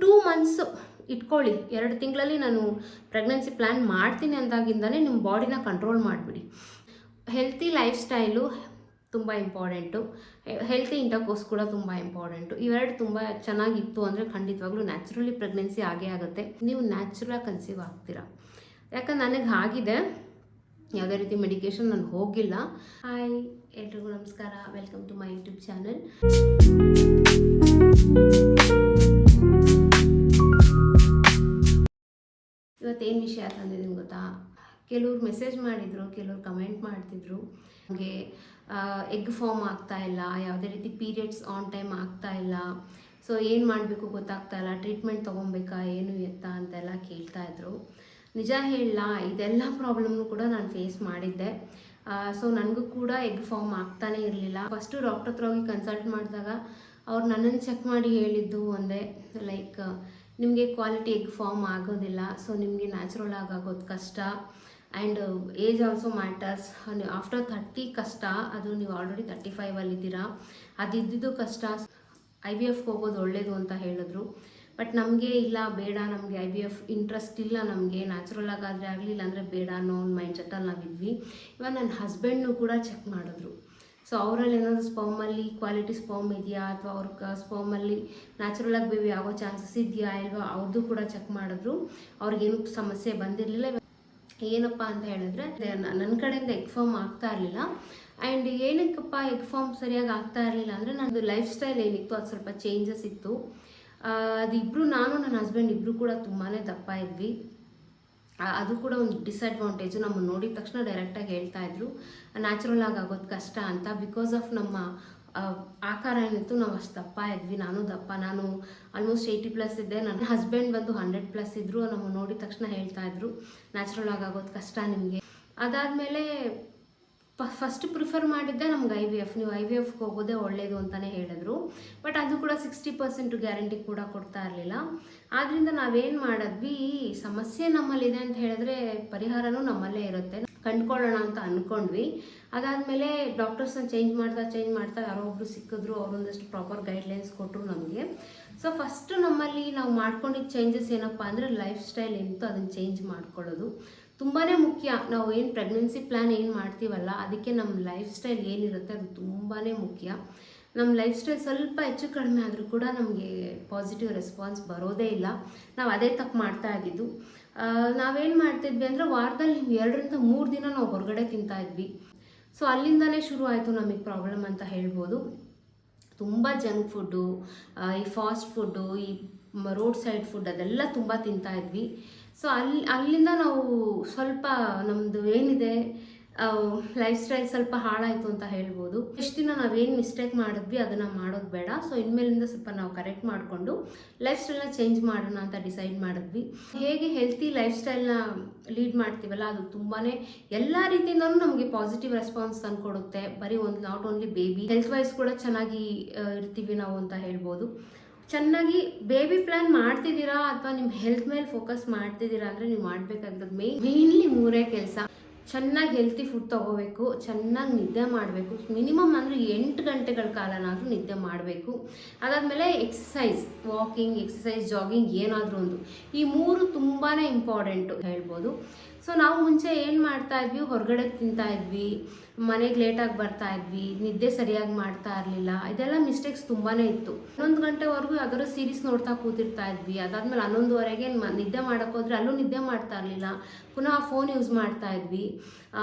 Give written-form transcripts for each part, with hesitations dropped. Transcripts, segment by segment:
2 months ಇಟ್ಕೊಳ್ಳಿ. 2 ತಿಂಗಳಲ್ಲಿ ನಾನು ಪ್ರೆಗ್ನೆನ್ಸಿ ಪ್ಲ್ಯಾನ್ ಮಾಡ್ತೀನಿ ಅಂದಾಗಿಂದನೇ ನಿಮ್ಮ ಬಾಡಿನ ಕಂಟ್ರೋಲ್ ಮಾಡಿಬಿಡಿ. ಹೆಲ್ತಿ ಲೈಫ್ ಸ್ಟೈಲು ತುಂಬ ಇಂಪಾರ್ಟೆಂಟು, ಹೆಲ್ತಿ ಇಂಟರ್ಕೋರ್ಸ್ ಕೂಡ ತುಂಬ ಇಂಪಾರ್ಟೆಂಟು. ಇವೆರಡು ತುಂಬ ಚೆನ್ನಾಗಿತ್ತು ಅಂದರೆ ಖಂಡಿತವಾಗ್ಲೂ ನ್ಯಾಚುರಲಿ ಪ್ರೆಗ್ನೆನ್ಸಿ ಆಗೇ ಆಗುತ್ತೆ. ನೀವು ನ್ಯಾಚುರಲಾಗಿ ಕನ್ಸೀವ್ ಆಗ್ತೀರಾ. ಯಾಕಂದ್ರೆ ನನಗೆ ಆಗಿದೆ, ಯಾವುದೇ ರೀತಿ ಮೆಡಿಕೇಶನ್ ನಾನು ಹೋಗಿಲ್ಲ. ಹಾಯ್ ಎಲ್ರಿಗೂ ನಮಸ್ಕಾರ, welcome to my YouTube channel. ಇವತ್ತೇನು ವಿಷಯ ತಂದಿದ್ದೀನಿ ಗೊತ್ತಾ? ಕೆಲವ್ರು ಮೆಸೇಜ್ ಮಾಡಿದರು, ಕೆಲವ್ರು ಕಮೆಂಟ್ ಮಾಡ್ತಿದ್ರು, ಹಾಗೆ ಎಗ್ ಫಾರ್ಮ್ ಆಗ್ತಾ ಇಲ್ಲ, ಯಾವುದೇ ರೀತಿ ಪೀರಿಯಡ್ಸ್ ಆನ್ ಟೈಮ್ ಆಗ್ತಾ ಇಲ್ಲ, ಸೊ ಏನು ಮಾಡಬೇಕು ಗೊತ್ತಾಗ್ತಾ ಇಲ್ಲ, ಟ್ರೀಟ್ಮೆಂಟ್ ತೊಗೊಬೇಕಾ ಏನು ಎತ್ತಾ ಅಂತೆಲ್ಲ ಕೇಳ್ತಾಯಿದ್ರು. ನಿಜ ಹೇಳಲ್ಲ, ಇದೆಲ್ಲ ಪ್ರಾಬ್ಲಮ್ನು ಕೂಡ ನಾನು ಫೇಸ್ ಮಾಡಿದ್ದೆ. ಸೊ ನನಗೂ ಕೂಡ ಎಗ್ ಫಾರ್ಮ್ ಆಗ್ತಾನೇ ಇರಲಿಲ್ಲ. ಫಸ್ಟು ಡಾಕ್ಟರ್ ಹತ್ರ ಹೋಗಿ ಕನ್ಸಲ್ಟ್ ಮಾಡಿದಾಗ ಅವ್ರು ನನ್ನನ್ನು ಚೆಕ್ ಮಾಡಿ ಹೇಳಿದ್ದು ಒಂದೇ, ಲೈಕ್ ನಿಮಗೆ ಕ್ವಾಲಿಟಿ ಎಗ್ ಫಾರ್ಮ್ ಆಗೋದಿಲ್ಲ, ಸೊ ನಿಮಗೆ ನ್ಯಾಚುರಲ್ ಆಗೋದು ಕಷ್ಟ, and age also matters. After 30 ಕಷ್ಟ, ಅದು ನೀವು ಆಲ್ರೆಡಿ 35ಅಲ್ಲಿದ್ದೀರಾ, ಅದಿದ್ದು ಕಷ್ಟ. IVF ಹೋಗೋದು ಒಳ್ಳೆಯದು ಅಂತ ಹೇಳಿದ್ರು. ಬಟ್ ನಮಗೆ ಇಲ್ಲ, ಬೇಡ, ನಮಗೆ IVF ಇಂಟ್ರೆಸ್ಟ್ ಇಲ್ಲ, ನಮಗೆ ನ್ಯಾಚುರಲ್ ಆಗಾದರೆ ಆಗಲಿ, ಇಲ್ಲಾಂದರೆ ಬೇಡ ಅನ್ನೋ ಒಂದು ಮೈಂಡ್ ಸೆಟ್ಟಲ್ಲಿ ನಾವಿದ್ವಿ. ಇವಾಗ ನನ್ನ ಹಸ್ಬೆಂಡ್ನು ಕೂಡ ಚೆಕ್ ಮಾಡಿದ್ರು. ಸೊ ಅವರಲ್ಲಿ ಏನಾದರೂ ಸ್ಪರ್ಮಲ್ಲಿ ಕ್ವಾಲಿಟಿ ಸ್ಪರ್ಮ್ ಇದೆಯಾ, ಅಥವಾ ಅವ್ರ ಸ್ಪರ್ಮಲ್ಲಿ ನ್ಯಾಚುರಲಾಗಿ ಬೇಬಿ ಆಗೋ ಚಾನ್ಸಸ್ ಇದೆಯಾ ಇಲ್ವಾ, ಅವ್ರದ್ದು ಕೂಡ ಚೆಕ್ ಮಾಡಿದ್ರು. ಅವ್ರಿಗೇನು ಸಮಸ್ಯೆ ಬಂದಿರಲಿಲ್ಲ. ಏನಪ್ಪ ಅಂತ ಹೇಳಿದ್ರೆ, ನನ್ನ ಕಡೆಯಿಂದ ಎಗ್ ಫಾರ್ಮ್ ಆಗ್ತಾ ಇರಲಿಲ್ಲ. ಆ್ಯಂಡ್ ಏನಕ್ಕಪ್ಪ ಎಗ್ ಫಾರ್ಮ್ ಸರಿಯಾಗಿ ಆಗ್ತಾ ಇರಲಿಲ್ಲ ಅಂದರೆ, ನನ್ನದು ಲೈಫ್ ಸ್ಟೈಲ್ ಏನಿತ್ತು ಅದು ಸ್ವಲ್ಪ ಚೇಂಜಸ್ ಇತ್ತು. ಅದಿಬ್ಬರು, ನಾನು ನನ್ನ ಹಸ್ಬೆಂಡ್ ಇಬ್ಬರು ಕೂಡ ತುಂಬಾ ದಪ್ಪ ಇದ್ವಿ. ಅದು ಕೂಡ ಒಂದು ಡಿಸ್ಅಡ್ವಾಂಟೇಜು. ನಮ್ಮನ್ನು ನೋಡಿದ ತಕ್ಷಣ ಡೈರೆಕ್ಟಾಗಿ ಹೇಳ್ತಾಯಿದ್ರು ನ್ಯಾಚುರಲ್ ಆಗೋದು ಕಷ್ಟ ಅಂತ. ಬಿಕಾಸ್ ಆಫ್ ನಮ್ಮ ಆಕಾರ ಏನಿತ್ತು, ನಾವು ಅಷ್ಟು ದಪ್ಪ ಇದ್ವಿ. ನಾನು ದಪ್ಪ, ನಾನು ಆಲ್ಮೋಸ್ಟ್ 80+ ಇದ್ದೆ. ನನ್ನ ಹಸ್ಬೆಂಡ್ ಬಂದು 100+ ಇದ್ದರು. ನಮ್ಮ ನೋಡಿದ ತಕ್ಷಣ ಹೇಳ್ತಾಯಿದ್ರು ನ್ಯಾಚುರಲ್ ಆಗೋದು ಕಷ್ಟ ನಿಮಗೆ. ಅದಾದಮೇಲೆ ಫಸ್ಟ್ ಪ್ರಿಫರ್ ಮಾಡಿದ್ದೆ ನಮ್ಗೆ IVF. ನೀವು IVFಗೆ ಹೋಗೋದೇ ಒಳ್ಳೆಯದು ಅಂತಲೇ ಹೇಳಿದ್ರು. ಬಟ್ ಅದು ಕೂಡ 60% ಗ್ಯಾರಂಟಿ ಕೂಡ ಕೊಡ್ತಾ ಇರಲಿಲ್ಲ. ಆದ್ದರಿಂದ ನಾವೇನು ಮಾಡಿದ್ವಿ, ಸಮಸ್ಯೆ ನಮ್ಮಲ್ಲಿದೆ ಅಂತ ಹೇಳಿದ್ರೆ ಪರಿಹಾರನೂ ನಮ್ಮಲ್ಲೇ ಇರುತ್ತೆ, ಕಂಡ್ಕೊಳ್ಳೋಣ ಅಂತ ಅಂದ್ಕೊಂಡ್ವಿ. ಅದಾದಮೇಲೆ ಡಾಕ್ಟರ್ಸ್ನ ಚೇಂಜ್ ಮಾಡ್ತಾ ಯಾರೋ ಒಬ್ಬರು ಸಿಕ್ಕಿದ್ರು. ಅವರೊಂದಷ್ಟು ಪ್ರಾಪರ್ ಗೈಡ್ಲೈನ್ಸ್ ಕೊಟ್ಟರು ನಮಗೆ. ಸೊ ಫಸ್ಟು ನಮ್ಮಲ್ಲಿ ನಾವು ಮಾಡ್ಕೊಂಡಿದ್ದ ಚೇಂಜಸ್ ಏನಪ್ಪ ಅಂದರೆ, ಲೈಫ್ ಸ್ಟೈಲ್ ಏನಿತ್ತು ಅದನ್ನು ಚೇಂಜ್ ಮಾಡ್ಕೊಳ್ಳೋದು ತುಂಬಾ ಮುಖ್ಯ. ನಾವು ಏನು ಪ್ರೆಗ್ನೆನ್ಸಿ ಪ್ಲ್ಯಾನ್ ಏನು ಮಾಡ್ತೀವಲ್ಲ, ಅದಕ್ಕೆ ನಮ್ಮ ಲೈಫ್ ಸ್ಟೈಲ್ ಏನಿರುತ್ತೆ ಅದು ತುಂಬಾ ಮುಖ್ಯ. ನಮ್ಮ ಲೈಫ್ ಸ್ಟೈಲ್ ಸ್ವಲ್ಪ ಹೆಚ್ಚು ಕಡಿಮೆ ಆದರೂ ಕೂಡ ನಮಗೆ ಪಾಸಿಟಿವ್ ರೆಸ್ಪಾನ್ಸ್ ಬರೋದೇ ಇಲ್ಲ. ನಾವು ಅದೇ ತಪ್ಪು ಮಾಡ್ತಾ ಇದ್ದಿದ್ದು. ನಾವೇನು ಮಾಡ್ತಿದ್ವಿ ಅಂದರೆ, ವಾರದಲ್ಲಿ 2ರಿಂದ 3 ದಿನ ನಾವು ಹೊರಗಡೆ ತಿಂತಾಯಿದ್ವಿ. ಸೊ ಅಲ್ಲಿಂದನೇ ಶುರು ಆಯಿತು ನಮಗೆ ಪ್ರಾಬ್ಲಮ್ ಅಂತ ಹೇಳ್ಬೋದು. ತುಂಬ ಜಂಕ್ ಫುಡ್ಡು, ಈ ಫಾಸ್ಟ್ ಫುಡ್ಡು, ಈ ರೋಡ್ ಸೈಡ್ ಫುಡ್ ಅದೆಲ್ಲ ತುಂಬ ತಿಂತಾಯಿದ್ವಿ. ಸೊ ಅಲ್ಲಿಂದ ನಾವು ಸ್ವಲ್ಪ ನಮ್ಮದು ಏನಿದೆ ಲೈಫ್ ಸ್ಟೈಲ್ ಸ್ವಲ್ಪ ಹಾಳಾಯಿತು ಅಂತ ಹೇಳ್ಬೋದು. ಎಷ್ಟು ದಿನ ನಾವೇನು ಮಿಸ್ಟೇಕ್ ಮಾಡಿದ್ವಿ ಅದನ್ನು ಮಾಡೋದು ಬೇಡ. ಸೊ ಇನ್ಮೇಲಿಂದ ಸ್ವಲ್ಪ ನಾವು ಕರೆಕ್ಟ್ ಮಾಡಿಕೊಂಡು ಲೈಫ್ ಸ್ಟೈಲ್ನ ಚೇಂಜ್ ಮಾಡೋಣ ಅಂತ ಡಿಸೈಡ್ ಮಾಡಿದ್ವಿ. ಹೇಗೆ ಹೆಲ್ತಿ ಲೈಫ್ ಸ್ಟೈಲ್ನ ಲೀಡ್ ಮಾಡ್ತೀವಲ್ಲ, ಅದು ತುಂಬಾ ಎಲ್ಲ ರೀತಿಯಿಂದಲೂ ನಮಗೆ ಪಾಸಿಟಿವ್ ರೆಸ್ಪಾನ್ಸ್ ತಂದುಕೊಡುತ್ತೆ. ಬರೀ ಒಂದು not only baby, health wise ಕೂಡ ಚೆನ್ನಾಗಿ ಇರ್ತೀವಿ ನಾವು ಅಂತ ಹೇಳ್ಬೋದು. ಚೆನ್ನಾಗಿ ಬೇಬಿ ಪ್ಲ್ಯಾನ್ ಮಾಡ್ತಿದ್ದೀರಾ ಅಥವಾ ನಿಮ್ಮ ಹೆಲ್ತ್ ಮೇಲೆ ಫೋಕಸ್ ಮಾಡ್ತಿದ್ದೀರಾ ಅಂದರೆ, ನೀವು ಮಾಡಬೇಕಾಗಿರೋದು ಮೇಯ್ನ್ಲಿ 3 ಕೆಲಸ. ಚೆನ್ನಾಗಿ ಹೆಲ್ತಿ ಫುಡ್ ತೊಗೋಬೇಕು, ಚೆನ್ನಾಗಿ ನಿದ್ದೆ ಮಾಡಬೇಕು, ಮಿನಿಮಮ್ ಅಂದರೆ 8 ಗಂಟೆಗಳ ಕಾಲನಾದರೂ ನಿದ್ದೆ ಮಾಡಬೇಕು. ಅದಾದಮೇಲೆ ಎಕ್ಸಸೈಸ್, ವಾಕಿಂಗ್, ಎಕ್ಸಸೈಸ್, ಜಾಗಿಂಗ್, ಏನಾದರೂ ಒಂದು. ಈ 3 ತುಂಬಾ ಇಂಪಾರ್ಟೆಂಟು ಹೇಳ್ಬೋದು. ಸೊ ನಾವು ಮುಂಚೆ ಏನು ಮಾಡ್ತಾಯಿದ್ವಿ, ಹೊರಗಡೆ ತಿಂತಾಯಿದ್ವಿ, ಮನೆಗೆ ಲೇಟಾಗಿ ಬರ್ತಾಯಿದ್ವಿ, ನಿದ್ದೆ ಸರಿಯಾಗಿ ಮಾಡ್ತಾ ಇರಲಿಲ್ಲ. ಇದೆಲ್ಲ ಮಿಸ್ಟೇಕ್ಸ್ ತುಂಬಾ ಇತ್ತು. 11 ಗಂಟೆವರೆಗೂ ಯಾವ್ದಾದ್ರು ಸೀರೀಸ್ ನೋಡ್ತಾ ಕೂತಿರ್ತಾ ಇದ್ವಿ. ಅದಾದಮೇಲೆ 11ವರೆಗೆ ನಿದ್ದೆ ಮಾಡೋಕ್ಕೋದ್ರೆ ಅಲ್ಲೂ ನಿದ್ದೆ ಮಾಡ್ತಾ ಇರಲಿಲ್ಲ. ಪುನಃ ಫೋನ್ ಯೂಸ್ ಮಾಡ್ತಾ ಇದ್ವಿ.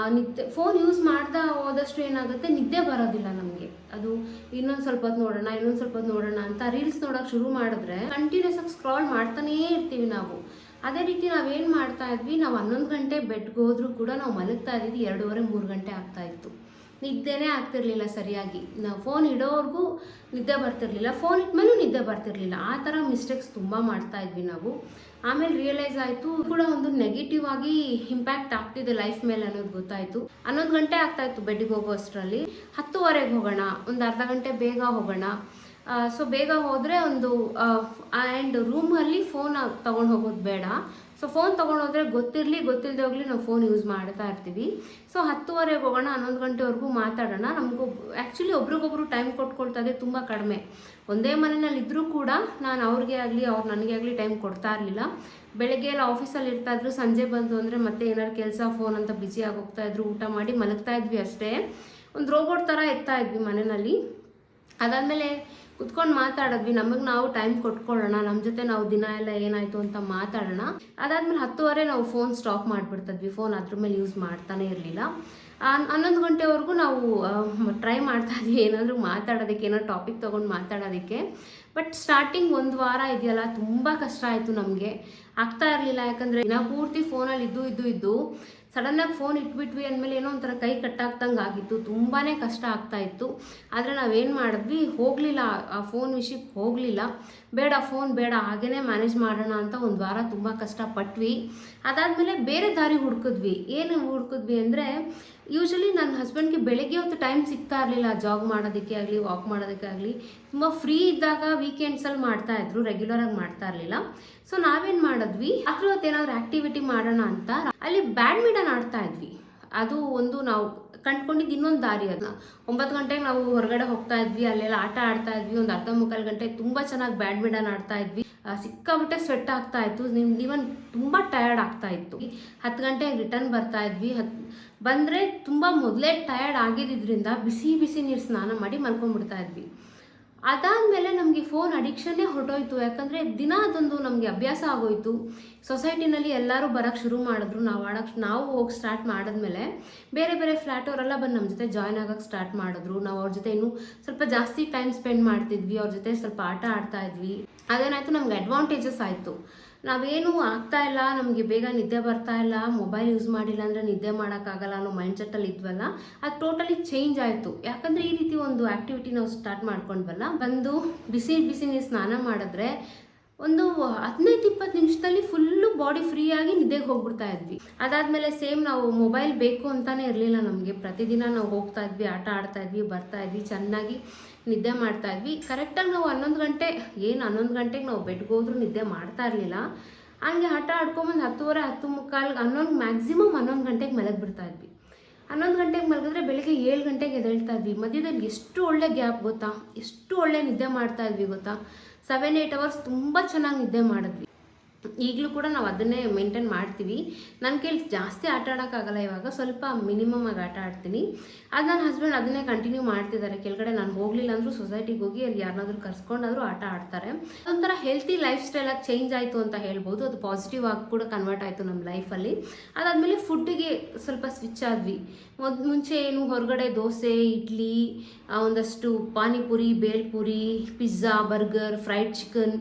ಫೋನ್ ಯೂಸ್ ಮಾಡ್ತಾ ಹೋದಷ್ಟು ಏನಾಗುತ್ತೆ, ನಿದ್ದೆ ಬರೋದಿಲ್ಲ ನಮಗೆ. ಅದು ಇನ್ನೊಂದು ಸ್ವಲ್ಪ ಹೊತ್ತು ನೋಡೋಣ ಅಂತ ರೀಲ್ಸ್ ನೋಡೋಕೆ ಶುರು ಮಾಡಿದ್ರೆ ಕಂಟಿನ್ಯೂಸ್ ಆಗಿ ಸ್ಕ್ರಾಲ್ ಮಾಡ್ತಾನೇ ಇರ್ತೀವಿ ನಾವು. ಅದೇ ರೀತಿ ನಾವೇನು ಮಾಡ್ತಾ ಇದ್ವಿ, ನಾವು 11 ಗಂಟೆ ಬೆಡ್ಗೆ ಹೋದ್ರೂ ಕೂಡ ನಾವು ಮಲಗ್ತಾ ಇದ್ದಿದ್ದು 2:30-3 ಗಂಟೆ ಆಗ್ತಾಯಿತ್ತು. ನಿದ್ದೆನೇ ಆಗ್ತಿರ್ಲಿಲ್ಲ ಸರಿಯಾಗಿ. ನಾವು ಫೋನ್ ಇಡೋವರೆಗೂ ನಿದ್ದೆ ಬರ್ತಿರ್ಲಿಲ್ಲ, ಫೋನ್ ಇಟ್ಮೇಲೂ ನಿದ್ದೆ ಬರ್ತಿರ್ಲಿಲ್ಲ. ಆ ಥರ ಮಿಸ್ಟೇಕ್ಸ್ ತುಂಬ ಮಾಡ್ತಾ ಇದ್ವಿ ನಾವು. ಆಮೇಲೆ ರಿಯಲೈಸ್ ಆಯಿತು, ಕೂಡ ಒಂದು ನೆಗೆಟಿವ್ ಆಗಿ ಇಂಪ್ಯಾಕ್ಟ್ ಆಗ್ತಿದೆ ಲೈಫ್ ಮೇಲೆ ಅನ್ನೋದು ಗೊತ್ತಾಯಿತು. 11 ಗಂಟೆ ಆಗ್ತಾಯಿತ್ತು ಬೆಡ್ಗೆ ಹೋಗೋ ಅಷ್ಟರಲ್ಲಿ. 10ವರೆಗೆ ಹೋಗೋಣ, ಒಂದು ಅರ್ಧ ಗಂಟೆ ಬೇಗ ಹೋಗೋಣ, ಸೊ ಬೇಗ ಹೋದರೆ ಒಂದು ಆ್ಯಂಡ್ ರೂಮಲ್ಲಿ ಫೋನ್ ತೊಗೊಂಡು ಹೋಗೋದು ಬೇಡ. ಸೊ ಫೋನ್ ತೊಗೊಂಡೋದ್ರೆ ಗೊತ್ತಿಲ್ಲದೆ ಹೋಗಲಿ ನಾವು ಫೋನ್ ಯೂಸ್ ಮಾಡ್ತಾ ಇರ್ತೀವಿ. ಸೊ 10:30ಗೆ ಹೋಗೋಣ, 11 ಗಂಟೆವರೆಗೂ ಮಾತಾಡೋಣ. ನಮಗೂ ಆ್ಯಕ್ಚುಲಿ ಒಬ್ರಿಗೊಬ್ರು ಟೈಮ್ ಕೊಟ್ಕೊಳ್ತದೆ ತುಂಬ ಕಡಿಮೆ. ಒಂದೇ ಮನೆಯಲ್ಲಿ ಇದ್ದರೂ ಕೂಡ ನಾನು ಅವ್ರಿಗೆ ಆಗಲಿ ಅವ್ರು ನನಗೆ ಆಗಲಿ ಟೈಮ್ ಕೊಡ್ತಾ ಇರಲಿಲ್ಲ. ಬೆಳಗ್ಗೆ ಎಲ್ಲ ಆಫೀಸಲ್ಲಿ ಇರ್ತಾಯಿದ್ರು, ಸಂಜೆ ಬಂದು ಅಂದರೆ ಮತ್ತೆ ಏನಾದ್ರು ಕೆಲಸ ಫೋನ್ ಅಂತ ಬ್ಯುಸಿ ಆಗಿ ಹೋಗ್ತಾಯಿದ್ರು, ಊಟ ಮಾಡಿ ಮಲಗ್ತಾ ಇದ್ವಿ ಅಷ್ಟೇ. ಒಂದು ರೋಬೋಟ್ ಥರ ಇರ್ತಾ ಇದ್ವಿ ಮನೆಯಲ್ಲಿ. ಅದಾದಮೇಲೆ ಕುತ್ಕೊಂಡು ಮಾತಾಡಿದ್ವಿ, ನಮಗೆ ನಾವು ಟೈಮ್ ಕೊಟ್ಕೊಳ್ಳೋಣ, ನಮ್ಮ ಜೊತೆ ನಾವು ದಿನ ಎಲ್ಲ ಏನಾಯಿತು ಅಂತ ಮಾತಾಡೋಣ. ಅದಾದಮೇಲೆ 10:30 ನಾವು ಫೋನ್ ಸ್ಟಾಪ್ ಮಾಡಿಬಿಡ್ತಿದ್ವಿ. ಫೋನ್ ಅದ್ರ ಮೇಲೆ ಯೂಸ್ ಮಾಡ್ತಾನೆ ಇರಲಿಲ್ಲ. 11 ಗಂಟೆವರೆಗೂ ನಾವು ಟ್ರೈ ಮಾಡ್ತಾಯಿದ್ವಿ ಏನಾದರೂ ಮಾತಾಡೋದಕ್ಕೆ, ಏನೋ ಟಾಪಿಕ್ ತೊಗೊಂಡು ಮಾತಾಡೋದಕ್ಕೆ. ಬಟ್ ಸ್ಟಾರ್ಟಿಂಗ್ 1 ವಾರ ಇದೆಯಲ್ಲ ತುಂಬ ಕಷ್ಟ ಆಯಿತು ನಮಗೆ, ಆಗ್ತಾ ಇರಲಿಲ್ಲ. ಯಾಕಂದರೆ ದಿನ ಪೂರ್ತಿ ಫೋನಲ್ಲಿ ಇದ್ದು ಸಡನ್ನಾಗಿ ಫೋನ್ ಇಟ್ಬಿಟ್ವಿ ಅಂದಮೇಲೆ ಏನೋ ಒಂಥರ ಕೈ ಕಟ್ಟಾಗ್ದಂಗೆ ಆಗಿತ್ತು, ತುಂಬಾ ಕಷ್ಟ ಆಗ್ತಾಯಿತ್ತು. ಆದರೆ ನಾವೇನು ಮಾಡಿದ್ವಿ, ಹೋಗಲಿಲ್ಲ, ಆ ಫೋನ್ ವಿಷಯಕ್ಕೆ ಹೋಗಲಿಲ್ಲ. ಬೇಡ ಫೋನ್ ಬೇಡ, ಹಾಗೇ ಮ್ಯಾನೇಜ್ ಮಾಡೋಣ ಅಂತ 1 ವಾರ ತುಂಬ ಕಷ್ಟಪಟ್ವಿ. ಅದಾದಮೇಲೆ ಬೇರೆ ದಾರಿ ಹುಡುಕಿದ್ವಿ. ಏನು ಹುಡುಕಿದ್ವಿ ಅಂದರೆ, ಯೂಶ್ವಲಿ ನನ್ನ ಹಸ್ಬೆಂಡ್ಗೆ ಬೆಳಗ್ಗೆ ಹೊತ್ತು ಟೈಮ್ ಸಿಗ್ತಾ ಇರಲಿಲ್ಲ ಜಾಗ್ ಮಾಡೋದಕ್ಕೆ ಆಗಲಿ ವಾಕ್ ಮಾಡೋದಕ್ಕೆ ಆಗಲಿ. ತುಂಬ ಫ್ರೀ ಇದ್ದಾಗ ವೀಕೆಂಡ್ಸಲ್ಲಿ ಮಾಡ್ತಾಯಿದ್ರು, ರೆಗ್ಯುಲರಾಗಿ ಮಾಡ್ತಾ ಇರಲಿಲ್ಲ. ಸೊ ನಾವೇನು ಮಾಡಿದ್ವಿ, ರಾತ್ರಿ ಹೊತ್ತು ಏನಾದರೂ ಆ್ಯಕ್ಟಿವಿಟಿ ಮಾಡೋಣ ಅಂತ ಅಲ್ಲಿ ಬ್ಯಾಡ್ಮಿಂಟನ್ ಆಡ್ತಾ ಇದ್ವಿ. ಅದು ಒಂದು ನಾವು ಕಂಡ್ಕೊಂಡಿದ್ದು ಇನ್ನೊಂದು ದಾರಿ. ಅದನ್ನ 9 ಗಂಟೆಗೆ ನಾವು ಹೊರಗಡೆ ಹೋಗ್ತಾ ಇದ್ವಿ, ಅಲ್ಲೆಲ್ಲ ಆಟ ಆಡ್ತಾ ಇದ್ವಿ. ಒಂದು 1/2-3 ಗಂಟೆ ತುಂಬ ಚೆನ್ನಾಗಿ ಬ್ಯಾಡ್ಮಿಂಟನ್ ಆಡ್ತಾ ಇದ್ವಿ. ಸಿಕ್ಕಾಬಿಟ್ಟೆ ಸ್ವೆಟ್ ಆಗ್ತಾ ಇತ್ತು, ಈವನ್ ತುಂಬ ಟಯರ್ಡ್ ಆಗ್ತಾ ಇತ್ತು. 10 ಗಂಟೆಗೆ ರಿಟರ್ನ್ ಬರ್ತಾ ಇದ್ವಿ. ಬಂದರೆ ತುಂಬ ಮೊದಲೇ ಟಯರ್ಡ್ ಆಗಿದ್ದರಿಂದ ಬಿಸಿ ನೀರು ಸ್ನಾನ ಮಾಡಿ ಮಲ್ಕೊಂಡ್ಬಿಡ್ತಾ ಇದ್ವಿ. ಅದಾದಮೇಲೆ ನಮಗೆ ಫೋನ್ ಅಡಿಕ್ಷನ್ನೇ ಹೊರಟೋಯ್ತು. ಯಾಕಂದರೆ ದಿನ ಅದೊಂದು ನಮಗೆ ಅಭ್ಯಾಸ ಆಗೋಯ್ತು. ಸೊಸೈಟಿನಲ್ಲಿ ಎಲ್ಲರೂ ಬರೋಕ್ಕೆ ಶುರು ಮಾಡಿದ್ರು. ನಾವು ಹೋಗಿ ಸ್ಟಾರ್ಟ್ ಮಾಡಿದ್ಮೇಲೆ ಬೇರೆ ಫ್ಲ್ಯಾಟವರೆಲ್ಲ ಬಂದು ನಮ್ಮ ಜೊತೆ ಜಾಯ್ನ್ ಆಗೋಕ್ಕೆ ಸ್ಟಾರ್ಟ್ ಮಾಡಿದ್ರು. ನಾವು ಅವ್ರ ಜೊತೆ ಇನ್ನೂ ಸ್ವಲ್ಪ ಜಾಸ್ತಿ ಟೈಮ್ ಸ್ಪೆಂಡ್ ಮಾಡ್ತಿದ್ವಿ, ಅವ್ರ ಜೊತೆ ಸ್ವಲ್ಪ ಆಟ ಆಡ್ತಾ ಇದ್ವಿ. ಅದೇನಾಯಿತು, ನಮ್ಗೆ ಅಡ್ವಾಂಟೇಜಸ್ ಆಯಿತು. ನಾವೇನು ಆಗ್ತಾ ಇಲ್ಲ, ನಮಗೆ ಬೇಗ ನಿದ್ದೆ ಬರ್ತಾ ಇಲ್ಲ, ಮೊಬೈಲ್ ಯೂಸ್ ಮಾಡಿಲ್ಲ ಅಂದರೆ ನಿದ್ದೆ ಮಾಡೋಕ್ಕಾಗಲ್ಲ ಅನ್ನೋ ಮೈಂಡ್ ಸೆಟ್ಟಲ್ಲಿ ಇದ್ವಲ್ಲ, ಅದು ಟೋಟಲಿ ಚೇಂಜ್ ಆಯಿತು. ಯಾಕಂದರೆ ಈ ರೀತಿ ಒಂದು ಆ್ಯಕ್ಟಿವಿಟಿ ನಾವು ಸ್ಟಾರ್ಟ್ ಮಾಡ್ಕೊಂಡ್ವಲ್ಲ, ಬಂದು ಬಿಸಿ ನೀರು ಸ್ನಾನ ಮಾಡಿದ್ರೆ ಒಂದು 15-20 ನಿಮಿಷದಲ್ಲಿ ಫುಲ್ಲು ಬಾಡಿ ಫ್ರೀಯಾಗಿ ನಿದ್ದೆಗೆ ಹೋಗ್ಬಿಡ್ತಾ ಇದ್ವಿ. ಅದಾದಮೇಲೆ ಸೇಮ್ ನಾವು ಮೊಬೈಲ್ ಬೇಕು ಅಂತಲೇ ಇರಲಿಲ್ಲ ನಮಗೆ. ಪ್ರತಿದಿನ ನಾವು ಹೋಗ್ತಾ ಇದ್ವಿ, ಆಟ ಆಡ್ತಾ ಇದ್ವಿ, ಬರ್ತಾ ಇದ್ವಿ, ಚೆನ್ನಾಗಿ ನಿದ್ದೆ ಮಾಡ್ತಾ ಇದ್ವಿ. ಕರೆಕ್ಟಾಗಿ ನಾವು 11 ಗಂಟೆಗೆ ನಾವು ಬೆಡ್ಗೆ ಹೋದ್ರೂ ನಿದ್ದೆ ಮಾಡ್ತಾ ಇರಲಿಲ್ಲ. ಹಂಗೆ ಆಟ ಆಡ್ಕೊಂಬಂದು 10:30, 10:45, ಮ್ಯಾಕ್ಸಿಮಮ್ 11 ಗಂಟೆಗೆ ಮಲಗಿಬಿಡ್ತಾ ಇದ್ವಿ. 11 ಗಂಟೆಗೆ ಮಲಗಿದ್ರೆ ಬೆಳಿಗ್ಗೆ 7 ಗಂಟೆಗೆ ಎದ್ದೇಳ್ತಾ ಇದ್ವಿ. ಮಧ್ಯದಲ್ಲಿ ಎಷ್ಟು ಒಳ್ಳೆ ಗ್ಯಾಪ್ ಗೊತ್ತಾ, ಎಷ್ಟು ಒಳ್ಳೆ ನಿದ್ದೆ ಮಾಡ್ತಾ ಇದ್ವಿ ಗೊತ್ತಾ. 7-8 ಅವರ್ಸ್ ತುಂಬ ಚೆನ್ನಾಗಿ ನಿದ್ದೆ ಮಾಡಿದ್ವಿ. ಈಗಲೂ ಕೂಡ ನಾವು ಅದನ್ನೇ ಮೇಂಟೈನ್ ಮಾಡ್ತೀವಿ. ನನ್ನ ಕೈಲಿ ಜಾಸ್ತಿ ಆಟ ಆಡೋಕ್ಕಾಗಲ್ಲ, ಇವಾಗ ಸ್ವಲ್ಪ ಮಿನಿಮಮ್ ಆಗಿ ಆಟ ಆಡ್ತೀನಿ. ಅದು ನನ್ನ ಹಸ್ಬೆಂಡ್ ಅದನ್ನೇ ಕಂಟಿನ್ಯೂ ಮಾಡ್ತಿದ್ದಾರೆ. ಕೆಳಗಡೆ ನಾನು ಹೋಗಲಿಲ್ಲ ಅಂದರೂ ಸೊಸೈಟಿಗೆ ಹೋಗಿ ಅಲ್ಲಿ ಯಾರನ್ನಾದ್ರೂ ಕರ್ಸ್ಕೊಂಡಾದರೂ ಆಟ ಆಡ್ತಾರೆ. ಒಂಥರ ಹೆಲ್ತಿ ಲೈಫ್ ಸ್ಟೈಲಾಗಿ ಚೇಂಜ್ ಆಯಿತು ಅಂತ ಹೇಳ್ಬೋದು. ಅದು ಪಾಸಿಟಿವ್ ಆಗಿ ಕೂಡ ಕನ್ವರ್ಟ್ ಆಯಿತು ನಮ್ಮ ಲೈಫಲ್ಲಿ. ಅದಾದಮೇಲೆ ಫುಡ್ಡಿಗೆ ಸ್ವಲ್ಪ ಸ್ವಿಚ್ ಆದ್ವಿ. ಮುಂಚೆ ಏನು ಹೊರಗಡೆ ದೋಸೆ, ಇಡ್ಲಿ, ಒಂದಷ್ಟು panipuri, bhelpuri, pizza, burger, fried chicken,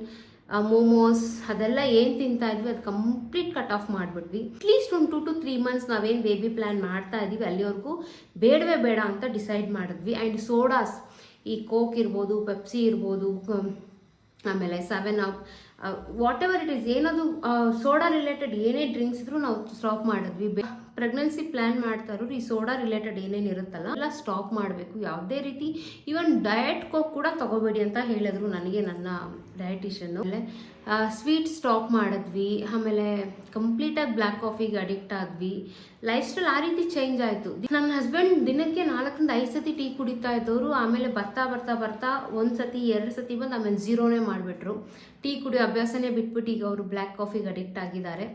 momos ಅದೆಲ್ಲ ಏನು ತಿಂತಾ ಇದ್ವಿ ಅದು ಕಂಪ್ಲೀಟ್ ಕಟ್ ಆಫ್ ಮಾಡಿಬಿಟ್ವಿ. ಅಟ್ಲೀಸ್ಟ್ ಒಂದು 2 to 3 ಮಂತ್ಸ್ ನಾವೇನು ಬೇಬಿ ಪ್ಲ್ಯಾನ್ ಮಾಡ್ತಾ ಇದ್ದೀವಿ ಅಲ್ಲಿವರೆಗೂ ಬೇಡವೇ ಬೇಡ ಅಂತ ಡಿಸೈಡ್ ಮಾಡಿದ್ವಿ. ಆ್ಯಂಡ್ ಸೋಡಾಸ್, ಈ ಕೋಕ್ ಇರ್ಬೋದು, ಪೆಪ್ಸಿ ಇರ್ಬೋದು, ಆಮೇಲೆ 7up, what ever it is, ಏನದು ಸೋಡಾ ರಿಲೇಟೆಡ್ ಏನೇ ಡ್ರಿಂಕ್ಸ್ ಇದ್ರೂ ನಾವು ಸ್ಟಾಪ್ ಮಾಡಿದ್ವಿ. ಪ್ರೆಗ್ನೆನ್ಸಿ ಪ್ಲ್ಯಾನ್ ಮಾಡ್ತಾ ಇರೋರು ಈ ಸೋಡಾ ರಿಲೇಟೆಡ್ ಏನೇನು ಇರುತ್ತಲ್ಲ ಎಲ್ಲ ಸ್ಟಾಪ್ ಮಾಡಬೇಕು. ಯಾವುದೇ ರೀತಿ ಈವನ್ ಡಯಟ್ ಕೋಕ್ ಕೂಡ ತೊಗೋಬೇಡಿ ಅಂತ ಹೇಳಿದ್ರು ನನಗೆ ನನ್ನ ಡಯಟಿಷನ್ನು. ಆಮೇಲೆ ಸ್ವೀಟ್ ಸ್ಟಾಪ್ ಮಾಡಿದ್ವಿ. ಆಮೇಲೆ ಕಂಪ್ಲೀಟಾಗಿ ಬ್ಲ್ಯಾಕ್ ಕಾಫಿಗೆ ಅಡಿಕ್ಟ್ ಆದ್ವಿ. ಲೈಫ್ ಸ್ಟೈಲ್ ಆ ರೀತಿ ಚೇಂಜ್ ಆಯಿತು. ನನ್ನ ಹಸ್ಬೆಂಡ್ ದಿನಕ್ಕೆ 4-5 ಸತಿ ಟೀ ಕುಡಿತಾ ಇದ್ದವರು ಆಮೇಲೆ ಬರ್ತಾ 1 ಸತಿ 2 ಸತಿ ಬಂದು ಆಮೇಲೆ ಝೀರೋನೇ ಮಾಡಿಬಿಟ್ರು. ಟೀ ಕುಡಿಯೋ ಅಭ್ಯಾಸನೇ ಬಿಟ್ಬಿಟ್ಟು ಈಗ ಅವರು ಬ್ಲ್ಯಾಕ್ ಕಾಫಿಗೆ ಅಡಿಕ್ಟ್ ಆಗಿದ್ದಾರೆ.